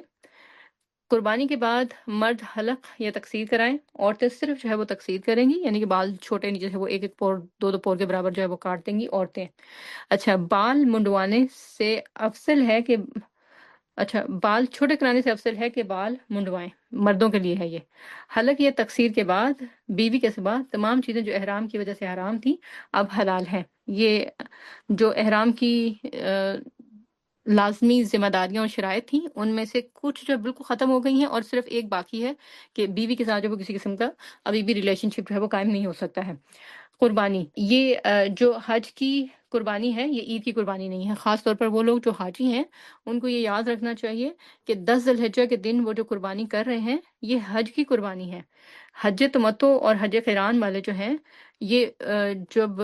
قربانی کے بعد مرد حلق یا تقصیر کرائیں، عورتیں صرف جو ہے وہ تقصیر کریں گی، یعنی کہ بال چھوٹے نیچے سے وہ ایک ایک پور، دو دو پور کے برابر جو ہے وہ کاٹ دیں گی عورتیں۔ اچھا، بال منڈوانے سے افضل ہے کہ اچھا بال چھوٹے کرانے سے افضل ہے کہ بال منڈوائیں، مردوں کے لیے ہے یہ۔ حلق یا تقصیر کے بعد بیوی کے سوا تمام چیزیں جو احرام کی وجہ سے حرام تھی اب حلال ہیں۔ یہ جو احرام کی لازمی ذمہ داریاں اور شرائط تھیں ان میں سے کچھ جو بالکل ختم ہو گئی ہیں، اور صرف ایک باقی ہے کہ بیوی کے ساتھ جو وہ کسی قسم کا ابھی بھی ریلیشن شپ جو ہے وہ قائم نہیں ہو سکتا ہے۔ قربانی، یہ جو حج کی قربانی ہے یہ عید کی قربانی نہیں ہے، خاص طور پر وہ لوگ جو حاجی ہیں ان کو یہ یاد رکھنا چاہیے کہ 10 ذی الحجہ کے دن وہ جو قربانی کر رہے ہیں یہ حج کی قربانی ہے۔ حج تمتع اور حج قران والے جو ہیں یہ جب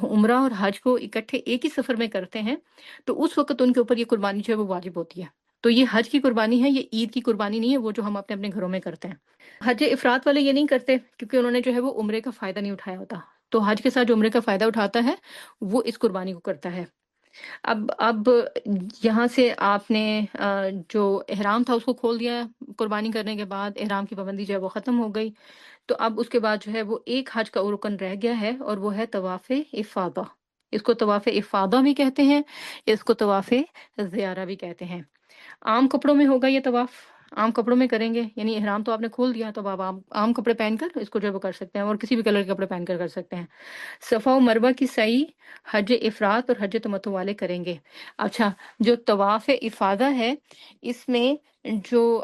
عمرہ اور حج کو اکٹھے ایک ہی سفر میں کرتے ہیں تو اس وقت ان کے اوپر یہ قربانی جو ہے وہ واجب ہوتی ہے، تو یہ حج کی قربانی ہے، یہ عید کی قربانی نہیں ہے وہ جو ہم اپنے اپنے گھروں میں کرتے ہیں۔ حج افراد والے یہ نہیں کرتے کیونکہ انہوں نے جو ہے وہ عمرے کا فائدہ نہیں اٹھایا ہوتا، تو حج کے ساتھ جو عمرے کا فائدہ اٹھاتا ہے وہ اس قربانی کو کرتا ہے۔ اب یہاں سے آپ نے جو احرام تھا اس کو کھول دیا، قربانی کرنے کے بعد احرام کی پابندی جو ہے وہ ختم ہو گئی، تو اب اس کے بعد جو ہے وہ ایک حج کا رکن رہ گیا ہے اور وہ ہے طواف افاضہ۔ اس کو طواف افاضہ بھی کہتے ہیں، اس کو طواف زیارہ بھی کہتے ہیں۔ عام کپڑوں میں ہوگا یہ طواف، عام کپڑوں میں کریں گے، یعنی احرام تو آپ نے کھول دیا تو اب آپ عام کپڑے پہن کر اس کو جو ہے وہ کر سکتے ہیں، اور کسی بھی کلر کے کپڑے پہن کر کر سکتے ہیں۔ صفا و مروہ کی سعی حج افراد اور حج تمتع والے کریں گے۔ اچھا، جو طواف افاضہ ہے اس میں جو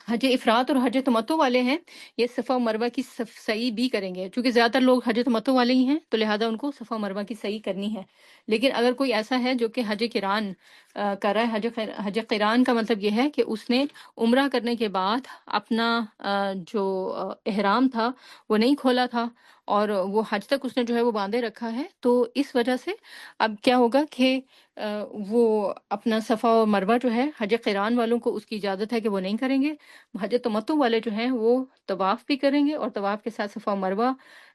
حج افراد اور حج تمتع والے ہیں یہ صفا و مروہ کی سعی بھی کریں گے، چونکہ زیادہ تر لوگ حج تمتع والے ہی ہیں تو لہٰذا ان کو صفا و مروہ کی سعی کرنی ہے۔ لیکن اگر کوئی ایسا ہے جو کہ حج قران کر رہا ہے، حج قران کا مطلب یہ ہے کہ اس نے عمرہ کرنے کے بعد اپنا جو احرام تھا وہ نہیں کھولا تھا اور وہ حج تک اس نے جو ہے وہ باندھے رکھا ہے، تو اس وجہ سے اب کیا ہوگا کہ وہ اپنا صفا و مروہ جو ہے حج قران والوں کو اس کی اجازت ہے کہ وہ نہیں کریں گے، حج تمتع والے جو ہیں وہ طواف بھی کریں گے اور طواف کے ساتھ صفا و مروہ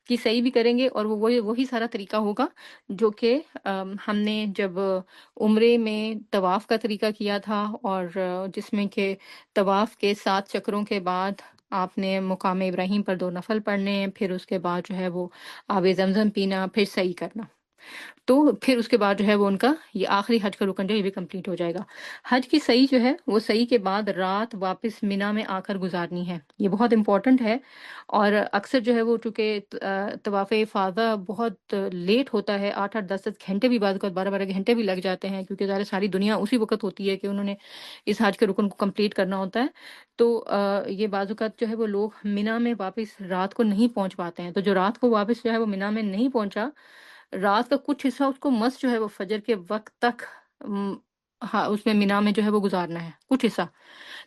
کی سعی بھی کریں گے، اور وہ وہی سارا طریقہ ہوگا جو کہ ہم نے جب عمرے میں طواف کا طریقہ کیا تھا، اور جس میں کہ طواف کے 7 چکروں کے بعد آپ نے مقام ابراہیم پر 2 نفل پڑھنے، پھر اس کے بعد جو ہے وہ آب زمزم پینا، پھر سعی کرنا، تو پھر اس کے بعد جو ہے وہ ان کا یہ آخری حج کا رکن جو ہے یہ بھی کمپلیٹ ہو جائے گا۔ حج کی صحیح جو ہے وہ صحیح کے بعد رات واپس مینا میں آ کر گزارنی ہے، یہ بہت امپورٹنٹ ہے، اور اکثر جو ہے وہ چونکہ طواف افاضہ بہت لیٹ ہوتا ہے، 8 8 10 10 گھنٹے بھی، بعض اوقات 12 12 گھنٹے بھی لگ جاتے ہیں، کیونکہ ظاہر ساری دنیا اسی وقت ہوتی ہے کہ انہوں نے اس حج کے رکن کو کمپلیٹ کرنا ہوتا ہے، تو یہ بعض اوقات جو ہے وہ لوگ مینا میں واپس رات کو نہیں پہنچ پاتے ہیں، تو جو رات کو واپس جو ہے وہ مینا میں نہیں پہنچا، رات کا کچھ حصہ اس کو مس جو ہے وہ فجر کے وقت تک ہاں اس میں مینا میں جو ہے وہ گزارنا ہے کچھ حصہ،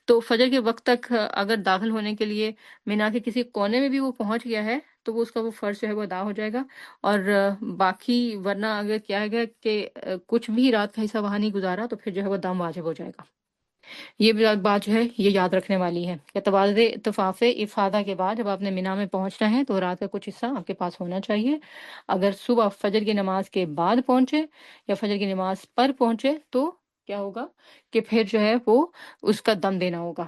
تو فجر کے وقت تک اگر داخل ہونے کے لیے مینا کے کسی کونے میں بھی وہ پہنچ گیا ہے تو وہ اس کا وہ فرض جو ہے وہ ادا ہو جائے گا، اور باقی ورنہ اگر کیا ہے کہ کچھ بھی رات کا حصہ وہاں نہیں گزارا تو پھر جو ہے وہ دم واجب ہو جائے گا۔ یہ بھی بات جو ہے یہ یاد رکھنے والی ہے کہ طواف افاضہ کے بعد جب آپ نے مینا میں پہنچنا ہے تو رات کا کچھ حصہ آپ کے پاس ہونا چاہیے، اگر صبح فجر کی نماز کے بعد پہنچے یا فجر کی نماز پر پہنچے تو کیا ہوگا کہ پھر جو ہے وہ اس کا دم دینا ہوگا۔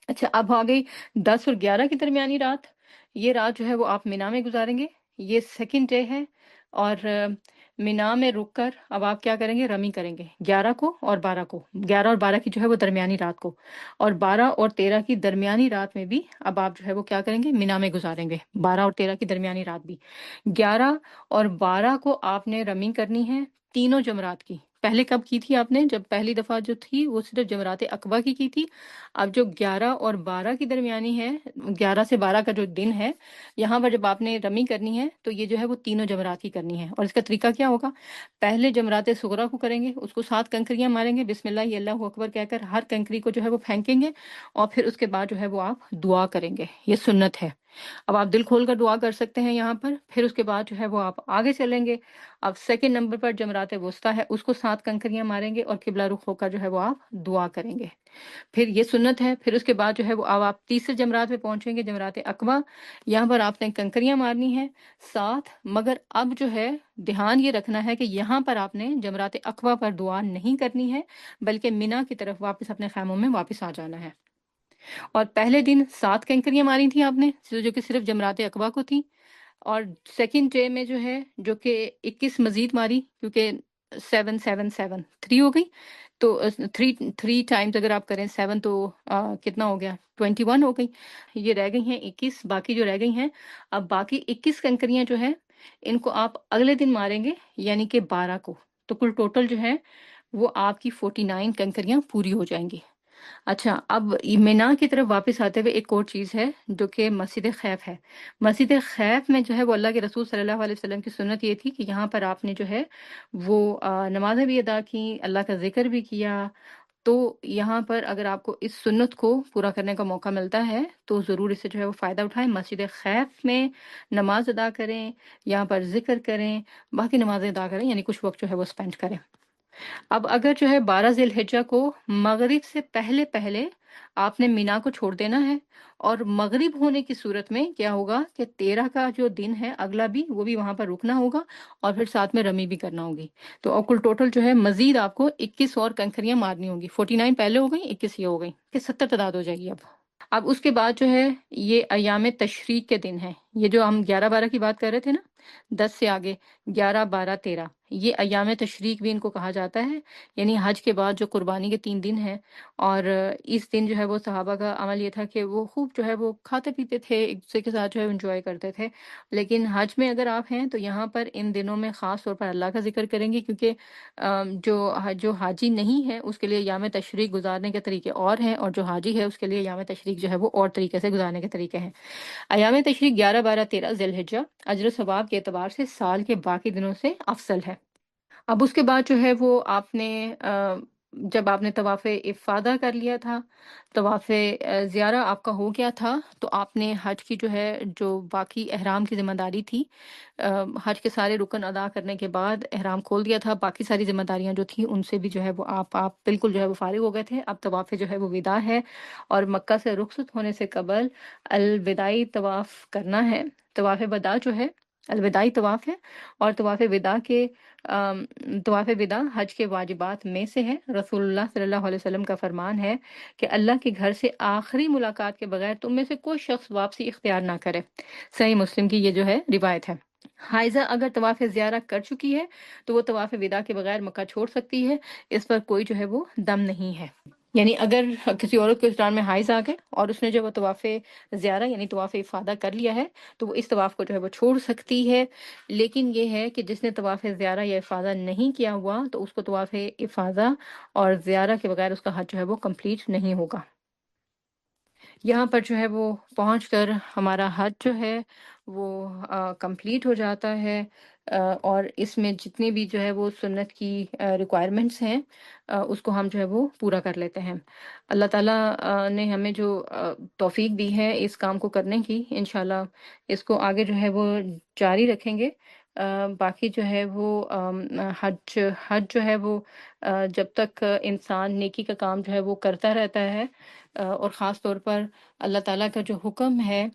اچھا، اب آ گئی 10 اور 11 کی درمیانی رات، یہ رات جو ہے وہ آپ مینا میں گزاریں گے، یہ سیکنڈ ڈے ہے، اور مینا میں رک کر اب آپ کیا کریں گے؟ رمی کریں گے 11 کو اور 12 کو، 11 اور 12 کی جو ہے وہ درمیانی رات کو، اور 12 اور 13 کی درمیانی رات میں بھی اب آپ جو ہے وہ کیا کریں گے؟ مینا میں گزاریں گے 12 اور 13 کی درمیانی رات بھی۔ 11 اور 12 کو آپ نے رمی کرنی ہے تینوں جمرات کی۔ پہلے کب کی تھی آپ نے؟ جب پہلی دفعہ جو تھی وہ صرف جمرات عقبہ کی تھی۔ اب جو 11 اور 12 کی درمیانی ہے، 11 سے 12 کا جو دن ہے، یہاں پر جب آپ نے رمی کرنی ہے تو یہ جو ہے وہ تینوں جمرات کی کرنی ہے۔ اور اس کا طریقہ کیا ہوگا؟ پہلے جمرات صغریٰ کو کریں گے، اس کو 7 کنکریاں ماریں گے، بسم اللہ اللہ اکبر کہہ کر ہر کنکری کو جو ہے وہ پھینکیں گے، اور پھر اس کے بعد جو ہے وہ آپ دعا کریں گے۔ یہ سنت ہے۔ اب آپ دل کھول کر دعا کر سکتے ہیں یہاں پر۔ پھر اس کے بعد جو ہے وہ آپ آگے چلیں گے۔ اب سیکنڈ نمبر پر جمرات وسطیٰ ہے، اس کو 7 کنکریاں ماریں گے اور قبلہ رخ ہو کر جو ہے وہ آپ دعا کریں گے۔ پھر یہ سنت ہے۔ پھر اس کے بعد جو ہے وہ اب آپ تیسرے جمرات پہ پہنچیں گے، جمرات عقبہ۔ یہاں پر آپ نے کنکریاں مارنی ہیں 7، مگر اب جو ہے دھیان یہ رکھنا ہے کہ یہاں پر آپ نے جمرات عقبہ پر دعا نہیں کرنی ہے، بلکہ مینا کی طرف واپس اپنے خیموں میں واپس آ جانا ہے۔ اور پہلے دن 7 کنکریاں ماری تھیں آپ نے، جو کہ صرف جمرات عقبہ کو تھی، اور سیکنڈ ڈے میں جو ہے جو کہ 21 مزید ماری، کیونکہ 7 7 7 3 ہو گئی، تو 3 ٹائمز اگر آپ کریں 7 تو کتنا ہو گیا؟ 21 ہو گئی۔ یہ رہ گئی ہیں 21، باقی جو رہ گئی ہیں، اب باقی 21 کنکریاں جو ہیں ان کو آپ اگلے دن ماریں گے، یعنی کہ 12 کو، تو کل ٹوٹل جو ہے وہ آپ کی 49 کنکریاں پوری ہو جائیں گی۔ اچھا، اب مینا کی طرف واپس آتے ہوئے ایک اور چیز ہے جو کہ مسجد خیف ہے۔ مسجد خیف میں جو ہے وہ اللہ کے رسول صلی اللہ علیہ وسلم کی سنت یہ تھی کہ یہاں پر آپ نے جو ہے وہ نمازیں بھی ادا کی، اللہ کا ذکر بھی کیا۔ تو یہاں پر اگر آپ کو اس سنت کو پورا کرنے کا موقع ملتا ہے تو ضرور اس سے جو ہے وہ فائدہ اٹھائیں، مسجد خیف میں نماز ادا کریں، یہاں پر ذکر کریں، باقی نمازیں ادا کریں، یعنی کچھ وقت جو ہے وہ اسپینڈ کریں۔ اب اگر جو ہے 12 ذی الحجہ کو مغرب سے پہلے پہلے آپ نے مینا کو چھوڑ دینا ہے، اور مغرب ہونے کی صورت میں کیا ہوگا کہ 13 کا جو دن ہے اگلا بھی، وہ بھی وہاں پر رکنا ہوگا، اور پھر ساتھ میں رمی بھی کرنا ہوگی۔ تو اور کل ٹوٹل جو ہے مزید آپ کو 21 اور کنکریاں مارنی ہوگی۔ 49 پہلے ہو گئی، 21 یہ ہو گئی، کہ 70 تعداد ہو جائے گی اب اس کے بعد جو ہے یہ ایام تشریق کے دن ہیں، یہ جو ہم 11 12 کی بات کر رہے تھے نا، 10 سے آگے 11 12 13، یہ ایام تشریق بھی ان کو کہا جاتا ہے، یعنی حج کے بعد جو قربانی کے 3 دن ہیں۔ اور اس دن جو ہے وہ صحابہ کا عمل یہ تھا کہ وہ خوب جو ہے وہ کھاتے پیتے تھے، ایک دوسرے کے ساتھ جو ہے انجوائے کرتے تھے۔ لیکن حج میں اگر آپ ہیں تو یہاں پر ان دنوں میں خاص طور پر اللہ کا ذکر کریں گے، کیونکہ جو حاجی نہیں ہے اس کے لیے ایام تشریق گزارنے کے طریقے اور ہیں، اور جو حاجی ہے اس کے لیے ایام تشریق جو ہے وہ اور طریقے سے گزارنے کے طریقے ہیں۔ ایام تشریق 11 12 13 ذی الحجہ اجر و ثواب کے اعتبار سے سال کے باقی دنوں سے افضل ہے۔ اب اس کے بعد جو ہے وہ آپ نے جب آپ نے طواف افاضہ کر لیا تھا، طواف زیارہ آپ کا ہو گیا تھا، تو آپ نے حج کی جو ہے جو باقی احرام کی ذمہ داری تھی، حج کے سارے رکن ادا کرنے کے بعد احرام کھول دیا تھا، باقی ساری ذمہ داریاں جو تھیں ان سے بھی جو ہے وہ آپ بالکل جو ہے وہ فارغ ہو گئے تھے۔ اب طواف جو ہے وہ وداع ہے، اور مکہ سے رخصت ہونے سے قبل الوداعی طواف کرنا ہے۔ طواف وداع جو ہے الوداعی طواف ہے، اور طواف وداع کے طواف وداع حج کے واجبات میں سے ہے۔ رسول اللہ صلی اللہ علیہ وسلم کا فرمان ہے کہ اللہ کے گھر سے آخری ملاقات کے بغیر تم میں سے کوئی شخص واپسی اختیار نہ کرے۔ صحیح مسلم کی یہ جو ہے روایت ہے۔ حائضہ اگر طواف زیارہ کر چکی ہے تو وہ طواف وداع کے بغیر مکہ چھوڑ سکتی ہے، اس پر کوئی جو ہے وہ دم نہیں ہے۔ یعنی اگر کسی عورت کو اس دوران میں حائض آ گئے اور اس نے جو وہ طواف زیارہ یعنی طواف افاضہ کر لیا ہے تو وہ اس طواف کو جو ہے وہ چھوڑ سکتی ہے۔ لیکن یہ ہے کہ جس نے طواف زیارہ یا افاضہ نہیں کیا ہوا تو اس کو طواف افاضہ اور زیارہ کے بغیر اس کا حج جو ہے وہ کمپلیٹ نہیں ہوگا۔ یہاں پر جو ہے وہ پہنچ کر ہمارا حج جو ہے وہ کمپلیٹ ہو جاتا ہے، اور اس میں جتنی بھی جو ہے وہ سنت کی ریکوائرمنٹس ہیں اس کو ہم جو ہے وہ پورا کر لیتے ہیں۔ اللہ تعالیٰ نے ہمیں جو توفیق دی ہے اس کام کو کرنے کی، انشاءاللہ اس کو آگے جو ہے وہ جاری رکھیں گے۔ باقی جو ہے وہ حج جو ہے وہ جب تک انسان نیکی کا کام جو ہے وہ کرتا رہتا ہے، اور خاص طور پر اللہ تعالیٰ کا جو حکم ہے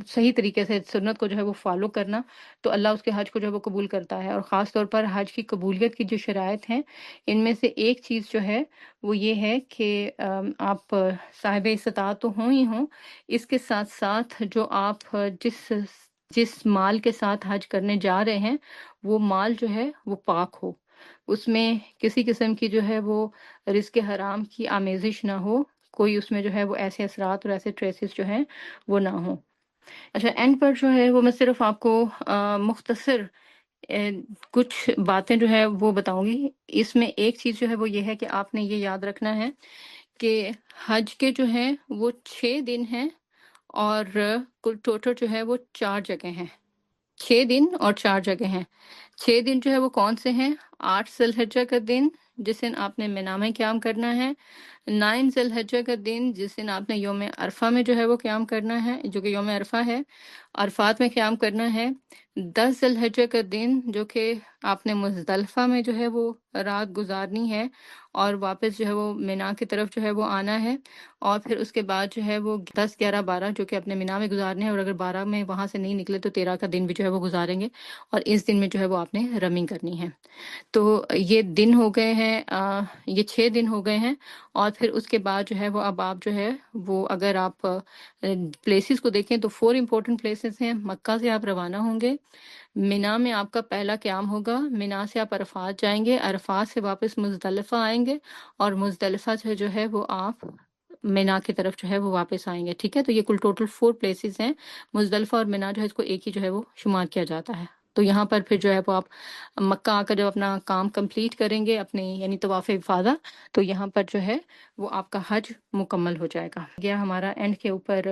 صحیح طریقے سے سنت کو جو ہے وہ فالو کرنا، تو اللہ اس کے حج کو جو ہے وہ قبول کرتا ہے۔ اور خاص طور پر حج کی قبولیت کی جو شرائط ہیں، ان میں سے ایک چیز جو ہے وہ یہ ہے کہ آپ صاحب استطاعت تو ہوں ہی ہوں، اس کے ساتھ ساتھ جو آپ جس جس مال کے ساتھ حج کرنے جا رہے ہیں وہ مال جو ہے وہ پاک ہو، اس میں کسی قسم کی جو ہے وہ رزق حرام کی آمیزش نہ ہو، کوئی اس میں جو ہے وہ ایسے اثرات اور ایسے ٹریسز جو ہیں وہ نہ ہوں۔ اچھا، اینڈ پر جو ہے وہ میں صرف آپ کو مختصر کچھ باتیں جو ہے وہ بتاؤں گی۔ اس میں ایک چیز جو ہے وہ یہ ہے کہ آپ نے یہ یاد رکھنا ہے کہ حج کے جو ہیں وہ 6 دن ہیں اور کل ٹوٹل جو ہے وہ 4 جگہ ہیں، 6 دن اور 4 جگہ ہیں۔ 6 دن جو ہے وہ کون سے ہیں؟ 8 ذی الحجہ کا دن جس دن آپ نے مینا میں قیام کرنا ہے، 9 ذی الحجہ کا دن جس دن آپ نے یوم عرفہ میں جو ہے وہ قیام کرنا ہے، جو کہ یوم عرفہ ہے، عرفات میں قیام کرنا ہے، 10 ذی الحجہ کا دن جو کہ آپ نے مزدلفہ میں جو ہے وہ رات گزارنی ہے اور واپس جو ہے وہ مینا کی طرف جو ہے وہ آنا ہے، اور پھر اس کے بعد جو ہے وہ 10 11 12 جو کہ اپنے مینا میں گزارنے ہیں، اور اگر 12 میں وہاں سے نہیں نکلے تو 13 کا دن بھی جو ہے وہ گزاریں گے، اور اس دن میں جو ہے وہ آپ نے رمنگ کرنی ہے۔ تو یہ دن ہو گئے ہیں، یہ 6 دن ہو گئے ہیں، اور پھر اس کے بعد جو ہے وہ اب آپ جو ہے وہ اگر آپ پلیسز کو دیکھیں تو 4 امپورٹنٹ پلیسز ہیں۔ مکہ سے آپ روانہ ہوں گے، مینا میں آپ کا پہلا قیام ہوگا، مینا سے آپ عرفات جائیں گے، عرفات سے واپس مزدلفہ آئیں گے، اور مزدلفہ سے جو ہے وہ آپ مینا کی طرف جو ہے وہ واپس آئیں گے، ٹھیک ہے؟ تو یہ کل ٹوٹل 4 پلیسز ہیں۔ مزدلفہ اور مینا جو ہے اس کو ایک ہی جو ہے وہ شمار کیا جاتا ہے۔ تو یہاں پر پھر جو ہے وہ آپ مکہ آ کر جب اپنا کام کمپلیٹ کریں گے، اپنے یعنی طواف افاضہ، تو یہاں پر جو ہے وہ آپ کا حج مکمل ہو جائے گا۔ یہ ہمارا اینڈ کے اوپر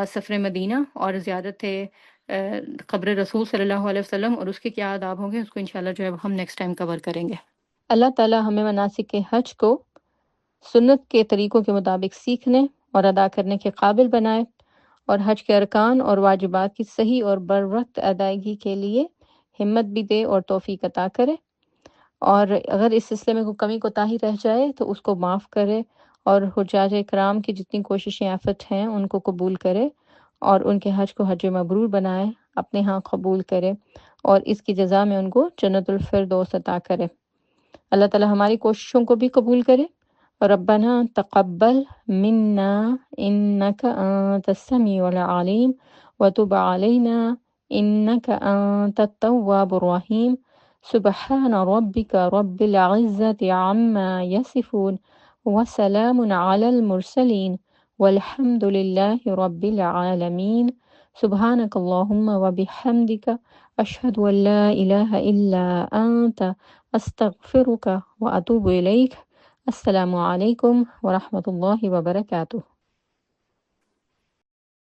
سفر مدینہ اور زیارت قبر رسول صلی اللہ علیہ وسلم اور اس کے کیا آداب ہوں گے، اس کو انشاءاللہ جو ہے ہم نیکسٹ ٹائم کور کریں گے۔ اللہ تعالی ہمیں مناسک حج کو سنت کے طریقوں کے مطابق سیکھنے اور ادا کرنے کے قابل بنائے، اور حج کے ارکان اور واجبات کی صحیح اور بروقت ادائیگی کے لیے ہمت بھی دے اور توفیق عطا کرے، اور اگر اس سلسلے میں کوئی کمی کوتاہی رہ جائے تو اس کو معاف کرے، اور حجاج اکرام کی جتنی کوششیں ایفرٹ ہیں ان کو قبول کرے، اور ان کے حج کو حج مبرور بنائے، اپنے ہاں قبول کرے، اور اس کی جزا میں ان کو جنت الفردوس عطا کرے۔ اللہ تعالی ہماری کوششوں کو بھی قبول کرے۔ ربنا تقبل منا انك انت السميع العليم وتب علينا انك انت التواب الرحيم سبحان ربك رب العزة عما يصفون وسلام على المرسلين والحمد لله رب العالمين سبحانك اللهم وبحمدك أشهد أن لا إله إلا أنت أستغفرك وأتوب إليك۔ السلام علیکم ورحمۃ اللہ وبرکاتہ۔